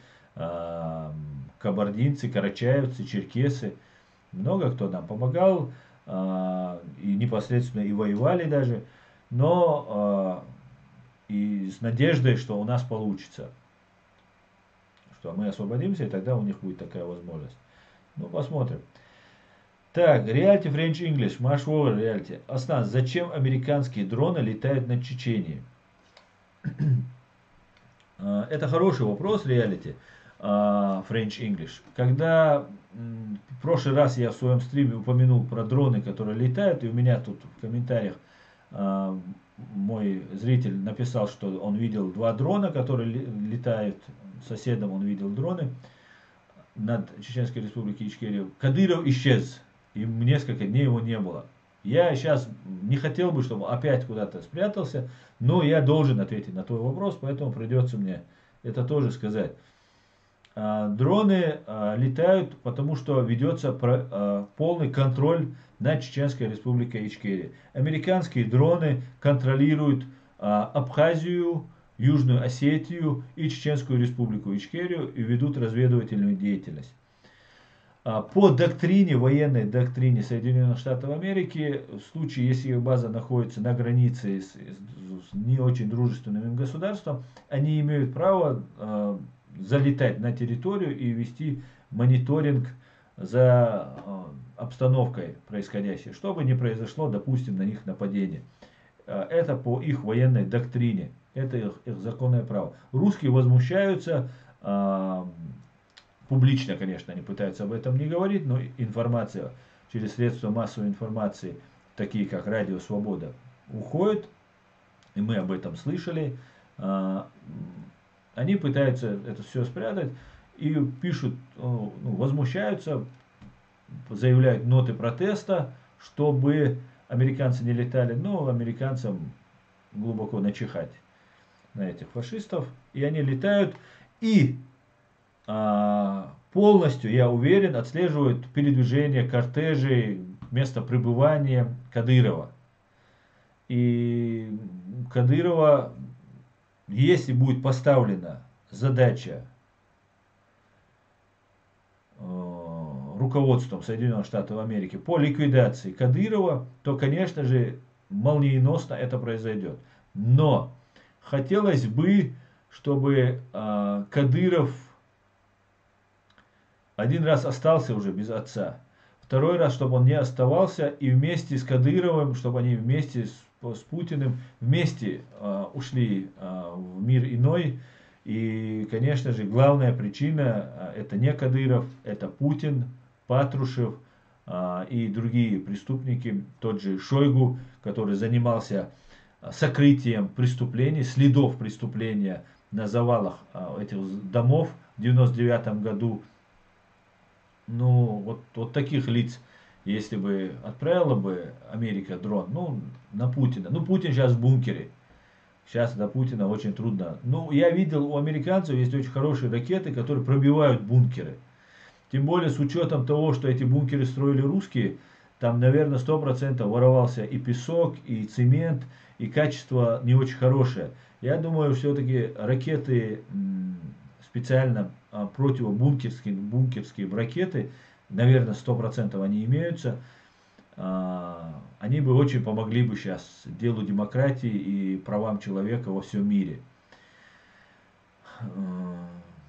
кабардинцы, карачаевцы, черкесы. Много кто нам помогал, и непосредственно и воевали даже, но и с надеждой, что у нас получится, что мы освободимся, и тогда у них будет такая возможность. Ну, посмотрим. Так, Reality French English, Маш Вовер, Reality. Асназ, зачем американские дроны летают над Чеченией? Это хороший вопрос, Reality French English. Когда в прошлый раз я в своем стриме упомянул про дроны, которые летают, и у меня тут в комментариях мой зритель написал, что он видел два дрона, которые летают, соседом он видел дроны над Чеченской Республикой Ичкерия. Кадыров исчез, и несколько дней его не было. Я сейчас не хотел бы, чтобы опять куда-то спрятался, но я должен ответить на твой вопрос, поэтому придется мне это тоже сказать. Дроны летают, потому что ведется полный контроль над Чеченской Республикой Ичкерия. Американские дроны контролируют Абхазию, Южную Осетию и Чеченскую Республику Ичкерию и ведут разведывательную деятельность. По доктрине, военной доктрине Соединенных Штатов Америки, в случае, если их база находится на границе с не очень дружественным государством, они имеют право залетать на территорию и вести мониторинг за обстановкой происходящей, чтобы не произошло, допустим, на них нападение. Это по их военной доктрине, это их законное право. Русские возмущаются, публично, конечно, они пытаются об этом не говорить, но информация через средства массовой информации, такие как Радио Свобода, уходит, и мы об этом слышали. Они пытаются это все спрятать и пишут, возмущаются, заявляют ноты протеста, чтобы американцы не летали, но американцам глубоко начихать на этих фашистов. И они летают и полностью, я уверен, отслеживают передвижение кортежей, место пребывания Кадырова. И Кадырова, если будет поставлена задача руководством Соединенных Штатов Америки по ликвидации Кадырова, то, конечно же, молниеносно это произойдет. Но хотелось бы, чтобы Кадыров один раз остался уже без отца. Второй раз, чтобы он не оставался, и вместе с Кадыровым, чтобы они вместе с Путиным вместе ушли в мир иной. И, конечно же, главная причина это не Кадыров, это Путин, Патрушев и другие преступники, тот же Шойгу, который занимался сокрытием преступлений, следов преступления на завалах этих домов в 1999 году. Ну, вот таких лиц, если бы отправила бы Америка дрон, ну, на Путина. Ну, Путин сейчас в бункере. Сейчас до Путина очень трудно. Ну, я видел, у американцев есть очень хорошие ракеты, которые пробивают бункеры. Тем более, с учетом того, что эти бункеры строили русские, там, наверное, 100% воровался и песок, и цемент, и качество не очень хорошее. Я думаю, все-таки ракеты специально противобункерские ракеты, наверное, 100% они имеются, они бы очень помогли бы сейчас делу демократии и правам человека во всем мире.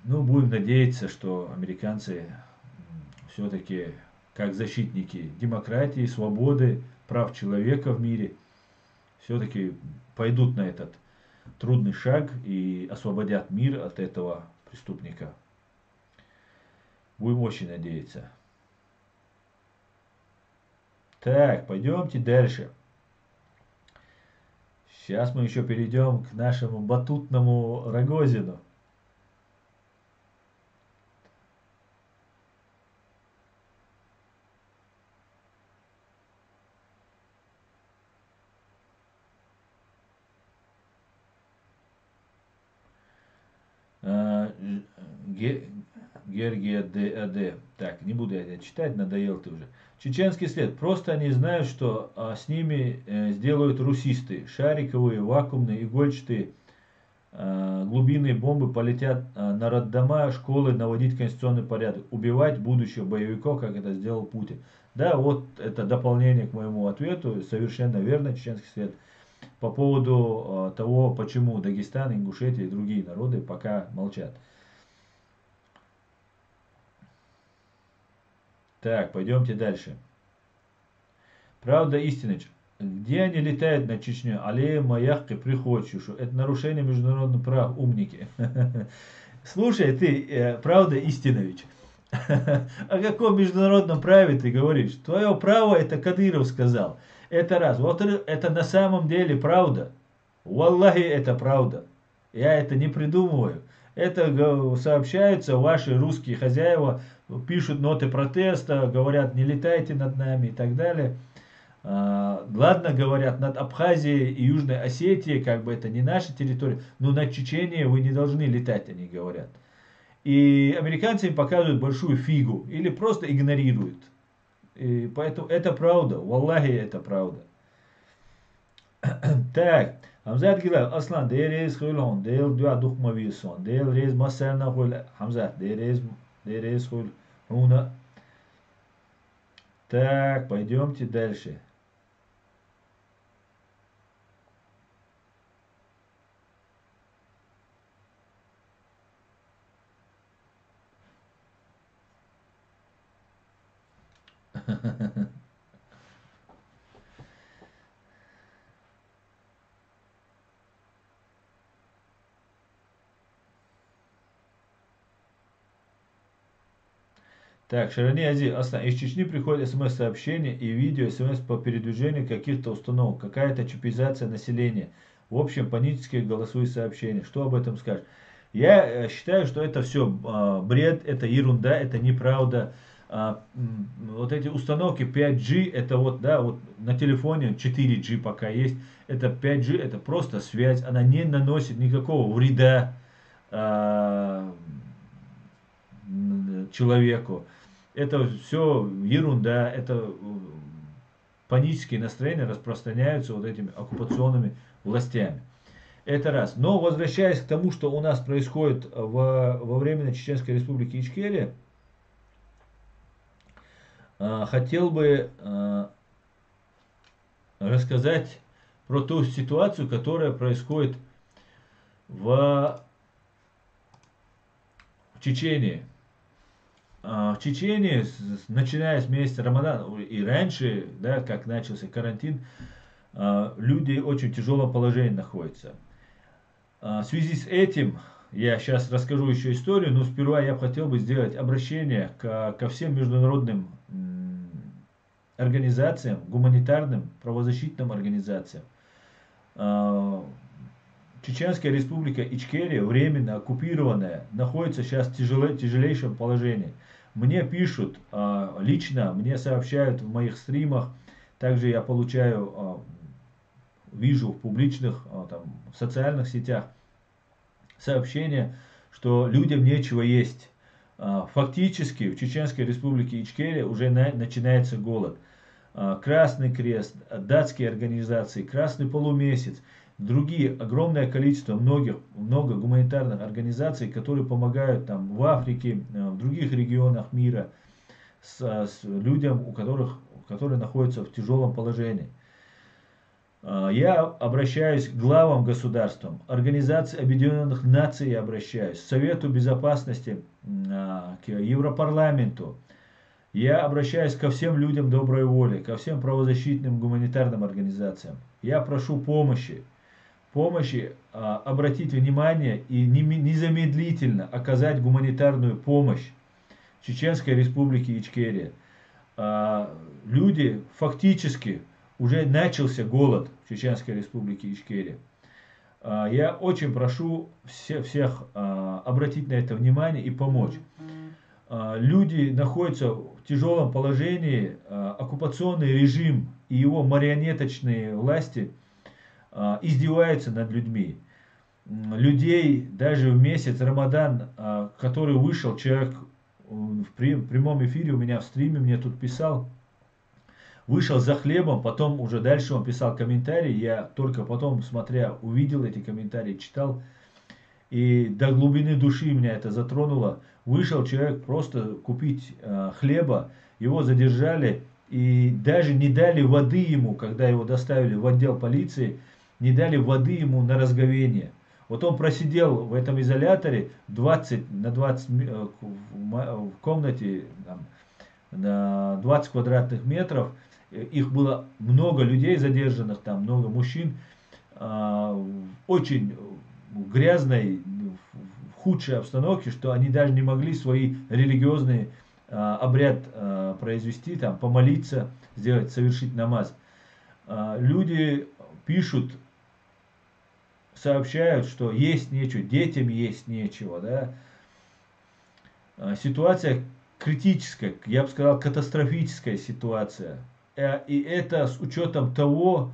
Ну, будем надеяться, что американцы все-таки, как защитники демократии, свободы, прав человека в мире, все-таки пойдут на этот трудный шаг и освободят мир от этого преступника. Будем очень надеяться. Так, пойдемте дальше. Сейчас мы еще перейдем к нашему батутному Рогозину. Гергия ДАД. Так, не буду я это читать, надоел ты уже. Чеченский след. Просто они знают, что с ними сделают русисты. Шариковые, вакуумные, игольчатые, глубинные бомбы полетят на роддома, школы, наводить конституционный порядок. Убивать будущих боевиков, как это сделал Путин. Да, вот это дополнение к моему ответу. Совершенно верно, чеченский след. По поводу того, почему Дагестан, Ингушетия и другие народы пока молчат. Так, пойдемте дальше. Правда, Истиныч, где они летают на Чечню? Аллея, Маях и Приходчушу. Это нарушение международных прав, умники. Слушай, ты, Правда, Истинович, о каком международном праве ты говоришь? Твое право, это Кадыров сказал. Это раз. Во-вторых, это на самом деле правда. Валлахи, это правда. Я это не придумываю. Это сообщаются ваши русские хозяева, пишут ноты протеста, говорят, не летайте над нами и так далее. Ладно, говорят, над Абхазией и Южной Осетией, как бы это не наша территория, но над Чеченией вы не должны летать, они говорят. И американцы им показывают большую фигу или просто игнорируют. И поэтому это правда, валлахи, это правда. Так, Хамзат Гилав, Аслан, дерез хуйлон, дел дуа духма висон, дел рез масерна хуйл, Хамзат, дерез хуйл, руна. Так, пойдемте дальше. Так, Шарани Ази, Аслан, из Чечни приходят смс-сообщения и видео смс по передвижению каких-то установок, какая-то чипизация населения. В общем, панические голосовые сообщения. Что об этом скажешь? Я считаю, что это все бред, это ерунда, это неправда. Вот эти установки 5G, это вот, да, вот на телефоне 4G пока есть. Это 5G, это просто связь, она не наносит никакого вреда человеку. Это все ерунда, это панические настроения распространяются вот этими оккупационными властями. Это раз. Но возвращаясь к тому, что у нас происходит во временной Чеченской Республике Ичкерия, хотел бы рассказать про ту ситуацию, которая происходит в Чечении. в Чечении, начиная с месяца Рамадана и раньше, да, как начался карантин, люди очень в тяжелом положении находятся. В связи с этим, я сейчас расскажу еще историю, но сперва я хотел бы сделать обращение ко всем международным организациям, гуманитарным, правозащитным организациям. Чеченская республика Ичкерия, временно оккупированная, находится сейчас в тяжелейшем положении. Мне пишут, лично мне сообщают в моих стримах, также я получаю, вижу в публичных, там, в социальных сетях сообщения, что людям нечего есть. Фактически в Чеченской республике Ичкерия уже начинается голод. Красный Крест, датские организации, Красный полумесяц, другие, огромное количество, много гуманитарных организаций, которые помогают там в Африке, в других регионах мира с людям, которые находятся в тяжелом положении. Я обращаюсь к главам государствам, Организации Объединенных Наций я обращаюсь, Совету Безопасности, к Европарламенту. Я обращаюсь ко всем людям доброй воли, ко всем правозащитным гуманитарным организациям. Я прошу помощи, обратить внимание и незамедлительно оказать гуманитарную помощь Чеченской республике Ичкерия. Люди фактически, уже начался голод в Чеченской республике Ичкерия. Я очень прошу всех обратить на это внимание и помочь. Люди находятся в тяжелом положении, оккупационный режим и его марионеточные власти издеваются над людьми. Людей даже в месяц Рамадан, который вышел, человек в прямом эфире у меня в стриме мне тут писал, вышел за хлебом, потом уже дальше он писал комментарии, я только потом, смотря, увидел эти комментарии, читал, и до глубины души меня это затронуло. Вышел человек просто купить хлеба, его задержали и даже не дали воды ему, когда его доставили в отдел полиции, не дали воды ему на разговение. Вот он просидел в этом изоляторе 20 в комнате там, на 20 квадратных метров. Их было много людей задержанных, там много мужчин, очень грязной, в худшей обстановке, что они даже не могли свои религиозные обряд произвести, там, помолиться, совершить намаз. Люди пишут, сообщают, что есть нечего, детям есть нечего. Да? Ситуация критическая, я бы сказал, катастрофическая ситуация. И это с учетом того,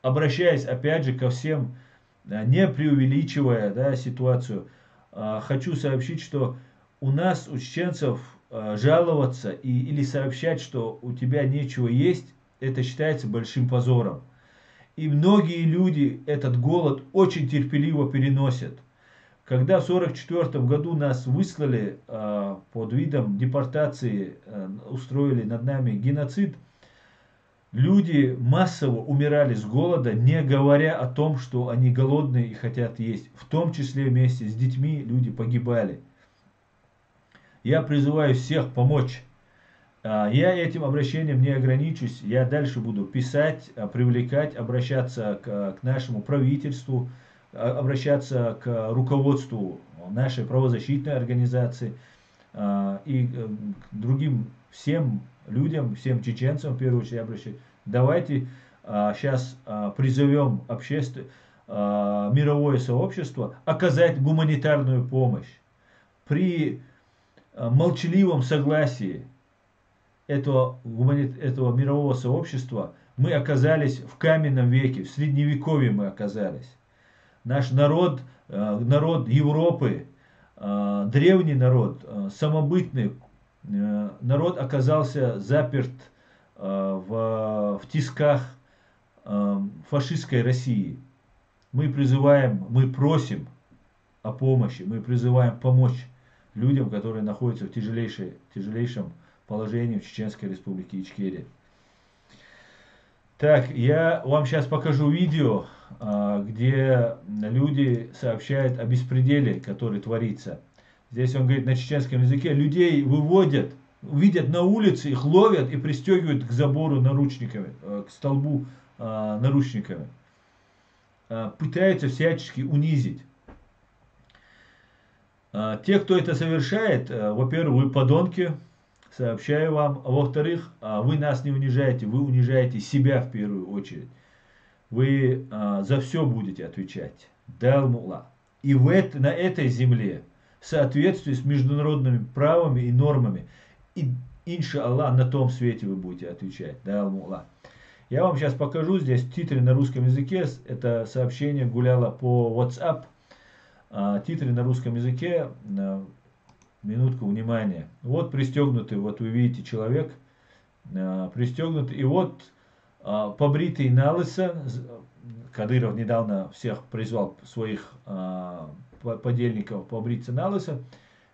обращаясь опять же ко всем, не преувеличивая, да, ситуацию, хочу сообщить, что у нас, у чеченцев, жаловаться или сообщать, что у тебя нечего есть, это считается большим позором. И многие люди этот голод очень терпеливо переносят. Когда в 1944 году нас выслали под видом депортации, устроили над нами геноцид, люди массово умирали с голода, не говоря о том, что они голодные и хотят есть. В том числе вместе с детьми люди погибали. Я призываю всех помочь. Я этим обращением не ограничусь. Я дальше буду писать, привлекать, обращаться к нашему правительству, обращаться к руководству нашей правозащитной организации и к другим всем людям, всем чеченцам, в первую очередь, обращаюсь. Давайте сейчас призовем мировое сообщество оказать гуманитарную помощь. При молчаливом согласии этого мирового сообщества мы оказались в каменном веке, в средневековье мы оказались. Наш народ, народ Европы, древний народ, самобытный, народ оказался заперт в тисках фашистской России. Мы призываем, мы просим о помощи, мы призываем помочь людям, которые находятся в тяжелейшем положении в Чеченской республике Ичкерия. Так, я вам сейчас покажу видео, где люди сообщают о беспределе, который творится. Здесь он говорит на чеченском языке, людей выводят видят на улице, их ловят и пристегивают к забору наручниками, к столбу наручниками. Пытаются всячески унизить. Те, кто это совершает, во-первых, вы подонки, сообщаю вам. А во-вторых, вы нас не унижаете, вы унижаете себя в первую очередь. Вы за все будете отвечать. Дал мулла. И на этой земле, в соответствии с международными правами и нормами, и, инша Аллах, на том свете вы будете отвечать. Дал мулла. Я вам сейчас покажу здесь титры на русском языке. Это сообщение гуляло по WhatsApp. Титры на русском языке. Минутку внимания. Вот пристегнутый, вот вы видите человек пристегнутый. И вот побритый на лысо. Кадыров недавно всех призвал своих подельников побриться на лысо.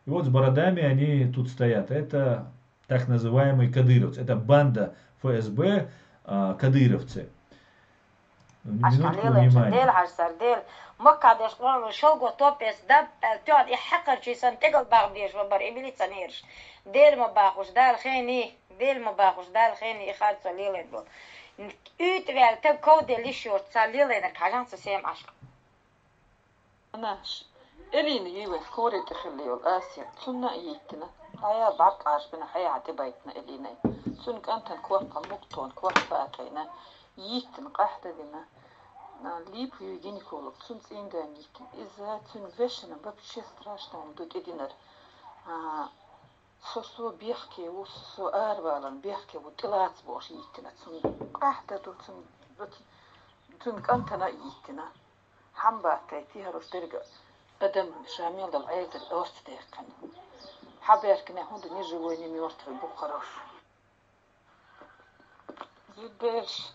И вот с бородами они тут стоят. Это так называемые кадыровцы. Это банда ФСБ кадыровцы. Минутку внимания. مكادش قوم شلقو توبس دب تقعد يحقر شي سنتقل باغديش وبر إبلي تنيرش ديل ما باخوش دال خيني ديل ما باخوش دال خيني إخاد سليلين دول يتوال تب كودي ليشور سليلين كاجان سيم عشق ناش إليني يوه كوري تخليو الآسيا سنة إيتنا هيا بعق عشبنا هيا عتبايتنا إليني سنك أنتن كورقا مقتون كورقا أكينا يتن قحدة دينا лип гинеколог цунц индамикин из-за цун вешена вообще страшно он тут единер сосо бехке усо арвалан бехке вот илац бош итина цун ахта тут цун кантана итина хамба тайти харус терга адам шамил дал айзер орт декан хаберкне хунд не живой не мертвый бу хорош зубеш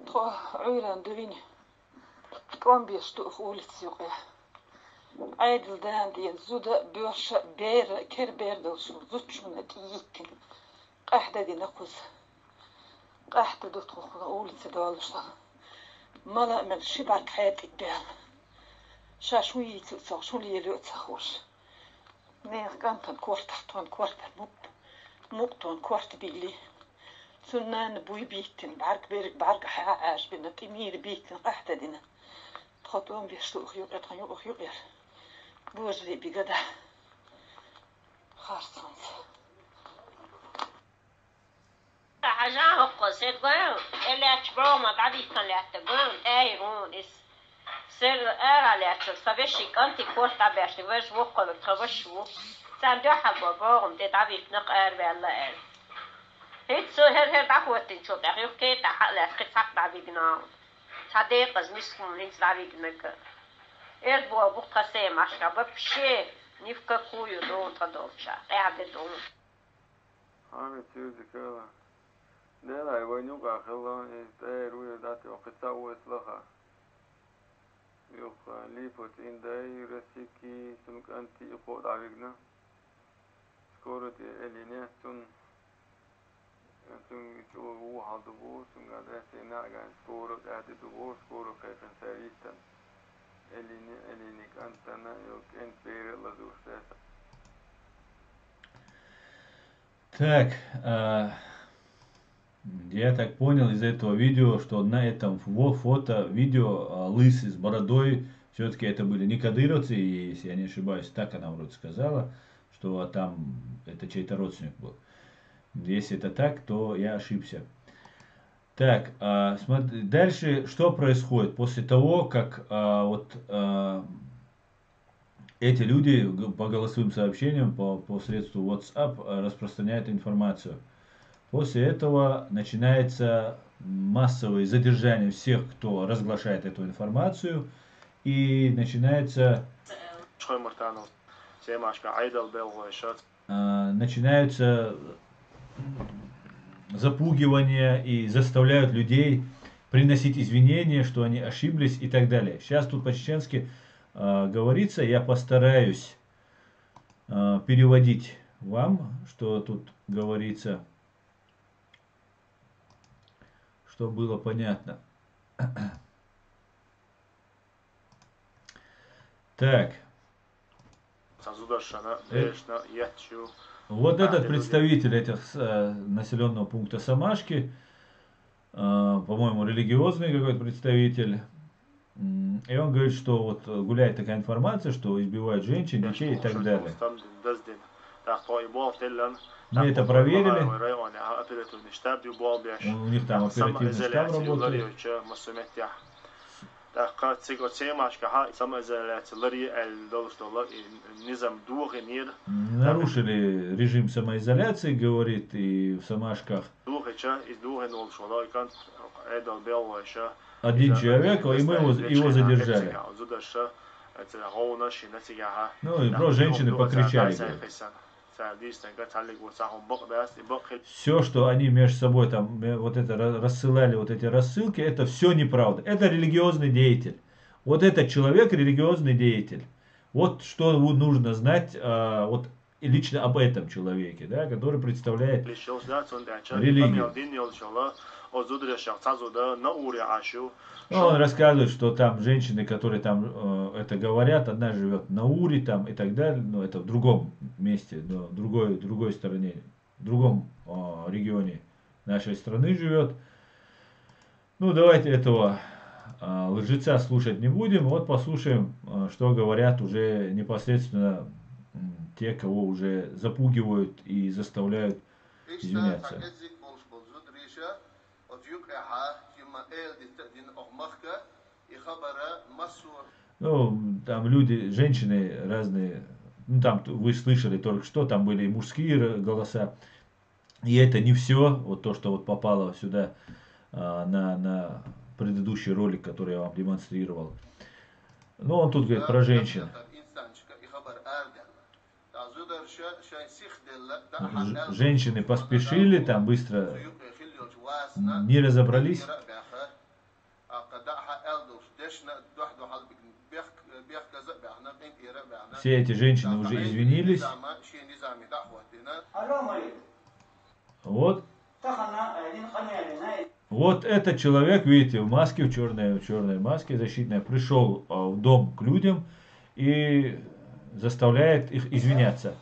то عيلان دوين كون بيشتو خولت يوقع عيدل دان دي زودا بيرش بير كير بير دوشو زوتشو نتييكن قحدة دي نقوز قحدة دو تخوخنا قولت دالشا مالا من شبعك حياتك بيان شاشوي تلسا شولي يلو تخوش نيخ كانتن كورت تون كورت مقتون كورت بيلي سنان بوي بيتن بعرق حاعاش بنا تمير بيتن قحتة دينا تخطوهم بيشتو أخيوق يتخيوق أخيوق ير بوجري بيقدا خارصانس حاجة قصير قوم إلا تبرو ما بعد يتنلعت قوم أي رون إس سر أرى لعت فبشي كنتي كورت عباشي وش وقل تبشو سندو حبا قوم دي تعبيت نق بالله هيت سو هر دعوتين شو دعيو كي تحقق قصة دعوينا صديق از مسكون لينز دعوينا ك إرد بوا بقى سيم عشرة ببشي نفكا كويو دون تدوبشا قاعدة دون أنا تيجي كذا لا يوقع خلا يستاهلوا يداتي وقصة وإصلاحها يوقع ليفوت إن داي رسيكي سنك أنتي يقود عبيقنا سكورتي إلينيا سن هو حضبوس وقاعد سيناقا سكورو قاعد دبوس سكورو خيفن سريستن إلينيك أنتنا يوك إنت بيري لزوش ساسا. Так, я так понял из этого видео, что на этом фото, видео лысый с бородой, все-таки это были не кадыровцы, и, если я не ошибаюсь, так она вроде сказала, что там это чей-то родственник был. Если это так, то я ошибся. Так, смотри, дальше что происходит после того, как эти люди по голосовым сообщениям, по средству WhatsApp распространяют информацию. После этого начинается массовое задержание всех, кто разглашает эту информацию, и начинаются запугивания и заставляют людей приносить извинения, что они ошиблись и так далее. Сейчас тут по-чеченски говорится, я постараюсь переводить вам, что тут говорится, чтобы было понятно. Так. Вот этот представитель этих населенного пункта Самашки, по-моему, религиозный какой-то представитель, и он говорит, что вот гуляет такая информация, что избивают женщин, детей и так далее. Мы это проверили. У них там оперативный штаб работает. Нарушили режим самоизоляции, говорит, и в Самашках. Один человек, и мы его задержали. Ну и про женщины покричали. Все, что они между собой там вот это рассылали, вот эти рассылки, это все неправда. Это религиозный деятель. Вот этот человек религиозный деятель. Вот что нужно знать вот лично об этом человеке, да, который представляет религию. Ну, он рассказывает, что там женщины, которые там это говорят, одна живет на Уре там и так далее, но это в другом месте, в другой стороне, в другом регионе нашей страны живет. Ну, давайте этого лжеца слушать не будем, вот послушаем, что говорят уже непосредственно те, кого уже запугивают и заставляют извиняться. Ну, там люди, женщины разные, ну там вы слышали только что, там были и мужские голоса. И это не все, вот то, что вот попало сюда на предыдущий ролик, который я вам демонстрировал. Но он тут говорит про женщин. Женщины поспешили, там быстро не разобрались. Все эти женщины уже извинились. Вот. Вот этот человек, видите, в маске, в черной маске защитной, пришел в дом к людям и заставляет их извиняться.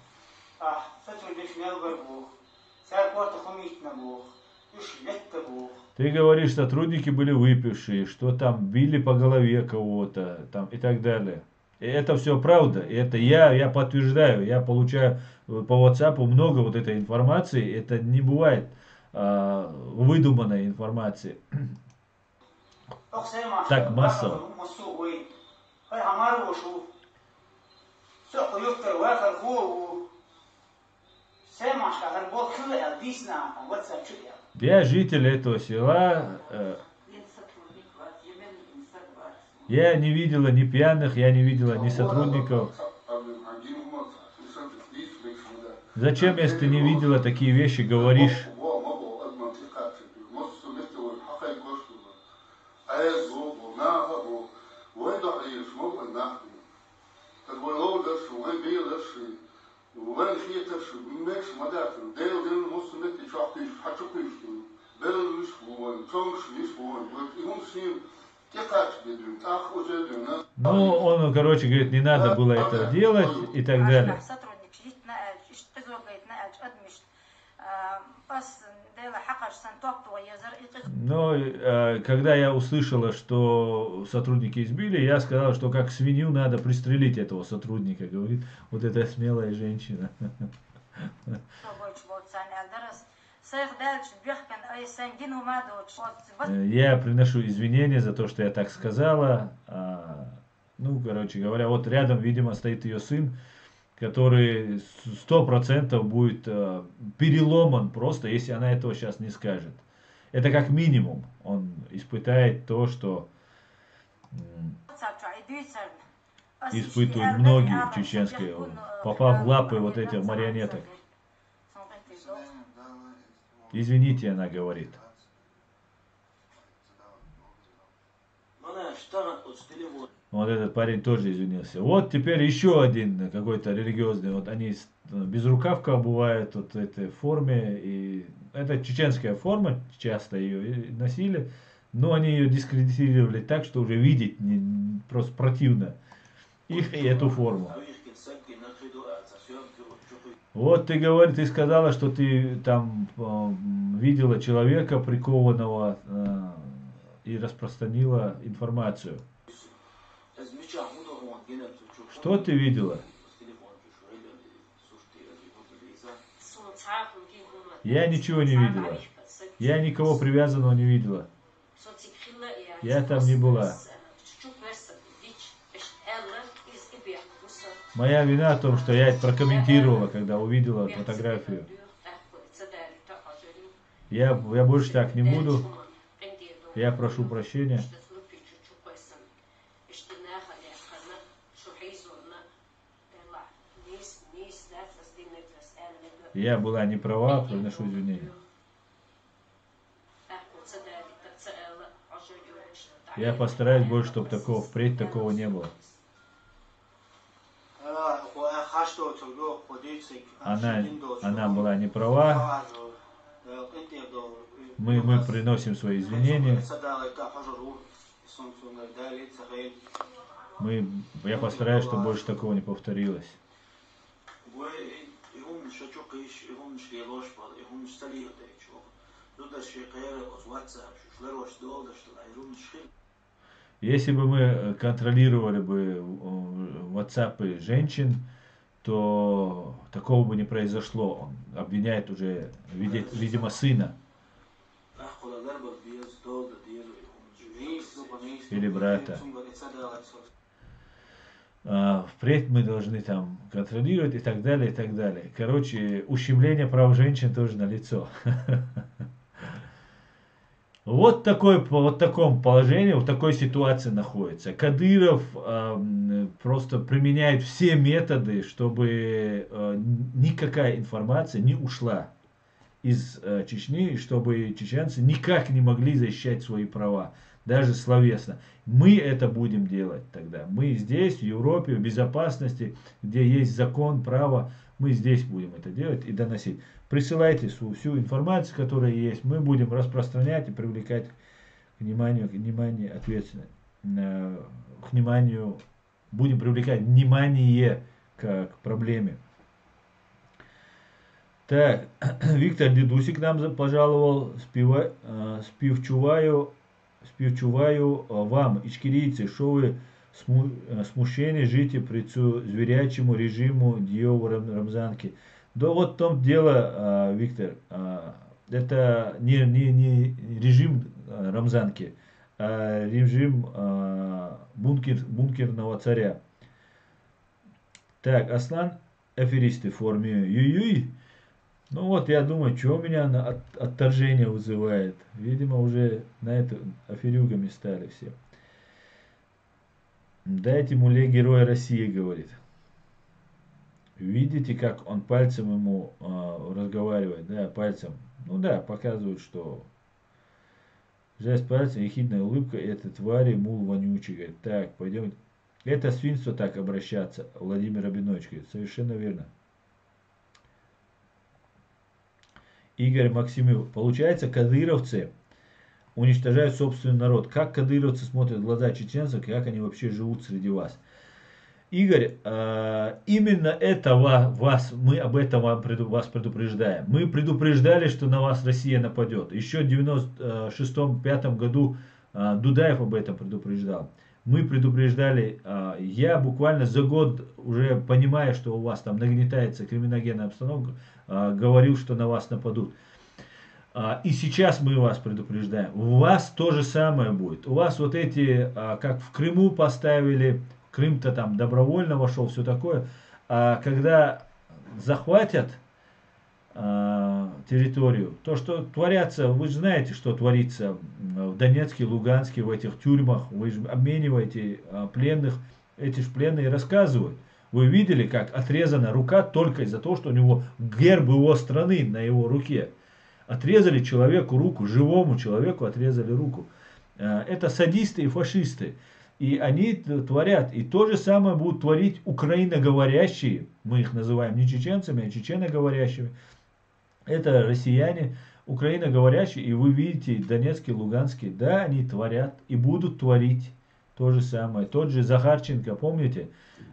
Ты говоришь, сотрудники были выпившие, что там били по голове кого-то, там и так далее. И это все правда, и это я подтверждаю, я получаю по WhatsApp много вот этой информации, это не бывает выдуманной информации. Так массово. Я житель этого села, я не видела ни пьяных, я не видела ни сотрудников. Зачем, если ты не видела такие вещи, говоришь? Ну, он, короче, говорит, не надо было это делать и так далее. Но когда я услышала, что сотрудники избили, я сказала, что как свинью надо пристрелить этого сотрудника, говорит вот эта смелая женщина. Я приношу извинения за то, что я так сказала. Ну, короче говоря, вот рядом, видимо, стоит ее сын, который 100% будет переломан просто, если она этого сейчас не скажет. Это как минимум. Он испытает то, что испытывают многие в чеченской, попав в лапы вот этих марионеток. Извините, она говорит. Вот этот парень тоже извинился. Вот теперь еще один какой-то религиозный. Вот они безрукавка обувают вот в этой форме. И это чеченская форма, часто ее носили. Но они ее дискредитировали так, что уже видеть просто противно их и эту форму. Вот ты сказала, что ты там видела человека прикованного и распространила информацию. Что ты видела? Я ничего не видела. Я никого привязанного не видела. Я там не была. Моя вина в том, что я это прокомментировала, когда увидела фотографию. Я больше так не буду. Я прошу прощения. Я была не права, приношу извинения. Я постараюсь больше, чтобы впредь такого не было. Она была не права. Мы приносим свои извинения. Я постараюсь, чтобы больше такого не повторилось. Если бы мы контролировали бы WhatsApp женщин, то такого бы не произошло. Он обвиняет уже, видимо, сына. Или брата. Впредь мы должны там контролировать и так далее, и так далее. Короче, ущемление прав женщин тоже налицо. Вот таком положении, в такой ситуации находится. Кадыров просто применяет все методы, чтобы никакая информация не ушла из Чечни, и чтобы чеченцы никак не могли защищать свои права, даже словесно. Мы это будем делать тогда. Мы здесь, в Европе, в безопасности, где есть закон, право, мы здесь будем это делать и доносить. Присылайте всю информацию, которая есть, мы будем распространять и привлекать к вниманию ответственно. Будем привлекать внимание к проблеме. Так, Виктор Дедусик нам пожаловал, співчуваю вам, ічкерійці, що ви смущені жити при цю звірячому режиму дієву Рамзанки. Да вот в том дело, Виктор, это не режим Рамзанки, а режим бункерного царя. Так, Аслан, аферисты в форме юй-юй. Ну вот, я думаю, что у меня отторжение вызывает. Видимо, уже на это аферюгами стали все. Дайте муле героя России, говорит. Видите, как он пальцем ему разговаривает, да, пальцем. Ну да, показывает, что жест пальцем, ехидная улыбка, это твари, мул вонючий. Говорит, так, пойдем. Это свинство так обращаться, Владимир Рабинович говорит, совершенно верно. Игорь Максимов. Получается, кадыровцы уничтожают собственный народ. Как кадыровцы смотрят в глаза чеченцев, как они вообще живут среди вас? Игорь, именно это мы об этом вас предупреждаем. Мы предупреждали, что на вас Россия нападет. Еще в 96-5 году Дудаев об этом предупреждал. Мы предупреждали, я буквально за год, уже понимая, что у вас там нагнетается криминогенная обстановка, говорил, что на вас нападут. И сейчас мы вас предупреждаем. У вас то же самое будет. У вас вот эти, как в Крыму поставили, Крым-то там добровольно вошел, все такое. А когда захватят территорию, то, что творятся, вы же знаете, что творится в Донецке, Луганске, в этих тюрьмах. Вы же обмениваете пленных, эти же пленные рассказывают. Вы видели, как отрезана рука только из-за того, что у него герб его страны на его руке. Отрезали человеку руку, живому человеку отрезали руку. Это садисты и фашисты. И они творят. И то же самое будут творить украиноговорящие. Мы их называем не чеченцами, а чеченоговорящими. Это россияне, украиноговорящие. И вы видите, Донецкий, Луганский, да, они творят и будут творить то же самое. Тот же Захарченко, помните?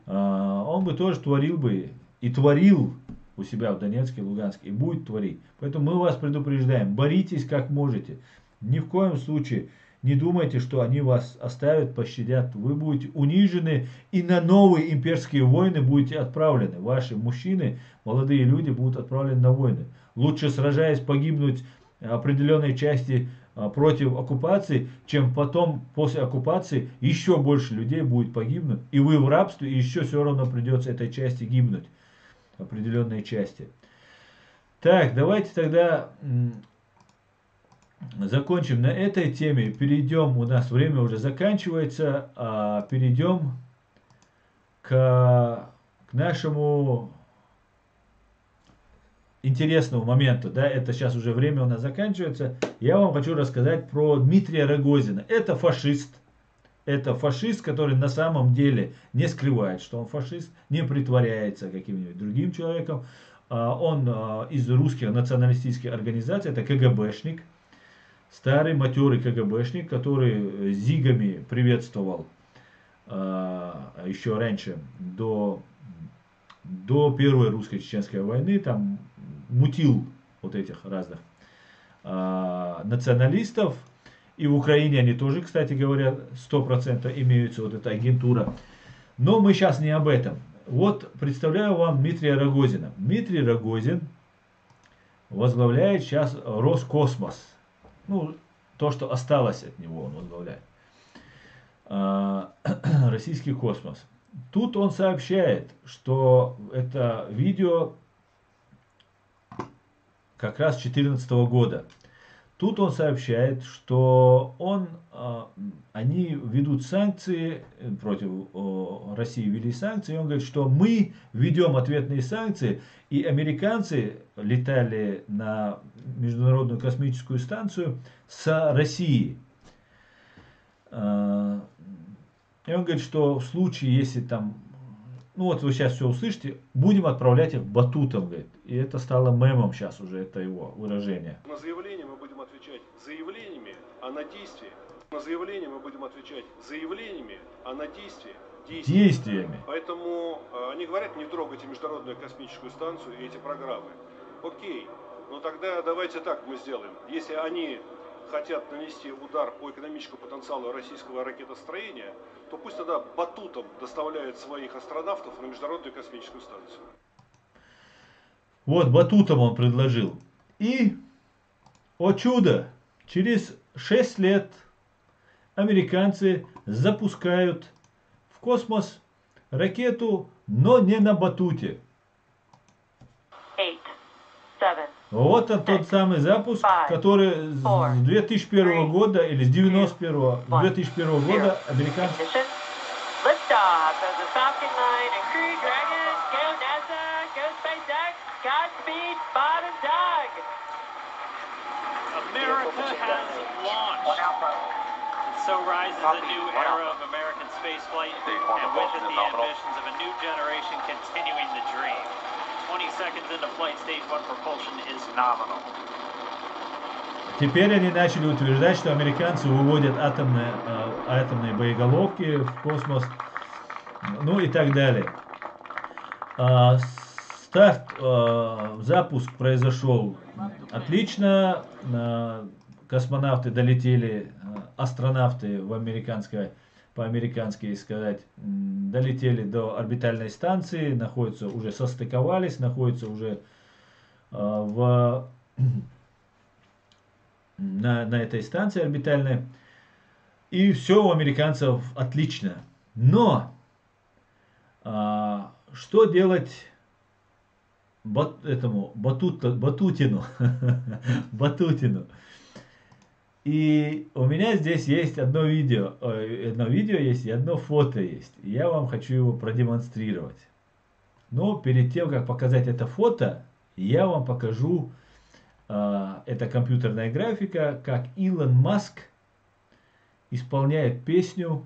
Он бы тоже творил бы и творил у себя в Донецке, Луганске и будет творить. Поэтому мы вас предупреждаем, боритесь как можете. Ни в коем случае не думайте, что они вас оставят, пощадят. Вы будете унижены и на новые имперские войны будете отправлены. Ваши мужчины, молодые люди будут отправлены на войны. Лучше сражаясь погибнуть определенной части против оккупации, чем потом после оккупации еще больше людей будет погибнуть. И вы в рабстве, и еще все равно придется этой части гибнуть. Определенной части. Так, давайте тогда закончим на этой теме. Перейдем, у нас время уже заканчивается, перейдем к нашему интересному моменту. Да, это сейчас уже время у нас заканчивается. Я вам хочу рассказать про Дмитрия Рогозина. Это фашист. Это фашист, который на самом деле не скрывает, что он фашист, не притворяется каким-нибудь другим человеком. Он из русских националистических организаций, это КГБшник, старый матерый КГБшник, который зигами приветствовал еще раньше, до Первой русско-чеченской войны, там мутил вот этих разных националистов. И в Украине они тоже, кстати говоря, 100% имеются, вот эта агентура. Но мы сейчас не об этом. Вот представляю вам Дмитрия Рогозина. Дмитрий Рогозин возглавляет сейчас Роскосмос. Ну, то, что осталось от него, он возглавляет. Российский космос. Тут он сообщает, что это видео как раз 2014 года. Тут он сообщает, что они ведут санкции, против России ввели санкции, и он говорит, что мы ведем ответные санкции, и американцы летали на Международную космическую станцию с Россией. И он говорит, что в случае, если там, ну вот вы сейчас все услышите, будем отправлять их батутом, говорит. И это стало мемом сейчас уже, это его выражение. На заявление мы будем отвечать заявлениями, а на действия. На заявление мы будем отвечать заявлениями, а на действия действиями. Поэтому они говорят, не трогайте Международную космическую станцию и эти программы. Окей, но тогда давайте так мы сделаем. Если они хотят нанести удар по экономическому потенциалу российского ракетостроения, то пусть тогда батутом доставляют своих астронавтов на Международную космическую станцию. Вот батутом он предложил. И, о чудо, через 6 лет американцы запускают в космос ракету, но не на батуте. 8, 7, вот он тот самый запуск, который с 2001 года или с 2001 года американцы... Liftoff of the Falcon 9 and Crew Dragon. Go NASA, go SpaceX, Godspeed, Bob and Doug. America has launched. So rises a new era of American spaceflight, and with it the ambitions of a new generation continuing the dream. 20 seconds into flight, stage 1 propulsion is nominal. Теперь они начали утверждать, что американцы выводят атомные боеголовки в космос, ну и так далее. Запуск произошел отлично, космонавты долетели, астронавты по-американски сказать, долетели до орбитальной станции, находятся уже состыковались, находятся уже на этой станции орбитальной. И все у американцев отлично. Но что делать Батутину? Батутину. И у меня здесь есть одно видео есть и одно фото есть. И я вам хочу его продемонстрировать. Но перед тем, как показать это фото, я вам покажу, это компьютерная графика, как Илон Маск исполняет песню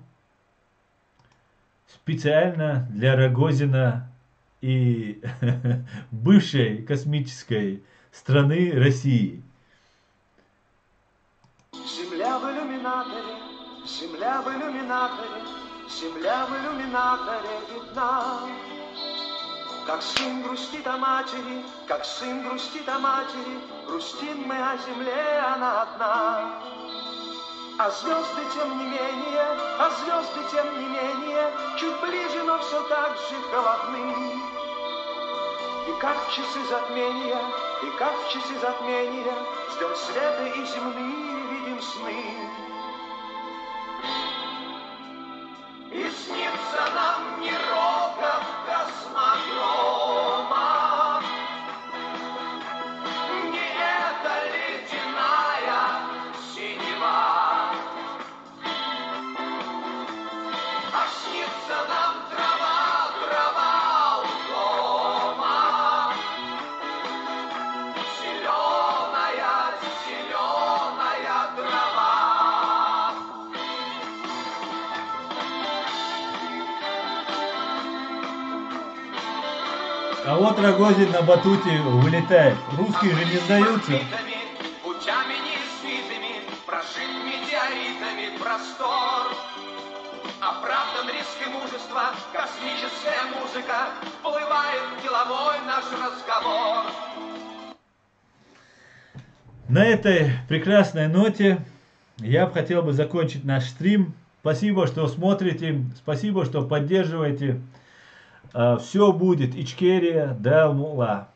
специально для Рогозина и бывшей космической страны России. Земля в иллюминаторе, земля в иллюминаторе, земля в иллюминаторе видна. Как сын грустит о матери, как сын грустит о матери, грустим мы о земле, она одна. А звезды тем не менее, а звезды тем не менее, чуть ближе, но все так же холодны. И как в часы затмения, и как в часы затмения, ждем света и земные видим сны. И снится нам не рокот космодрома, не эта ледяная синева, а снится нам трава, трава у дома, зеленая, зеленая трава. А вот Рогозин на батуте вылетает. Русские же не сдаются. Путями неизвитыми, прошит метеоритами простор. Оправдан риск и мужество, космическая музыка, вплывает в деловой наш разговор. На этой прекрасной ноте я бы хотел бы закончить наш стрим. Спасибо, что смотрите, спасибо, что поддерживаете. Все будет Ичкерия, Далмула.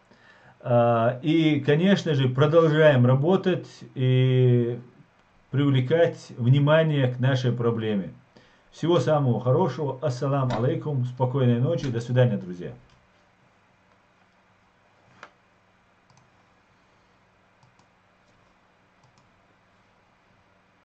И, конечно же, продолжаем работать и привлекать внимание к нашей проблеме. Всего самого хорошего. Ассаламу алейкум. Спокойной ночи. До свидания, друзья.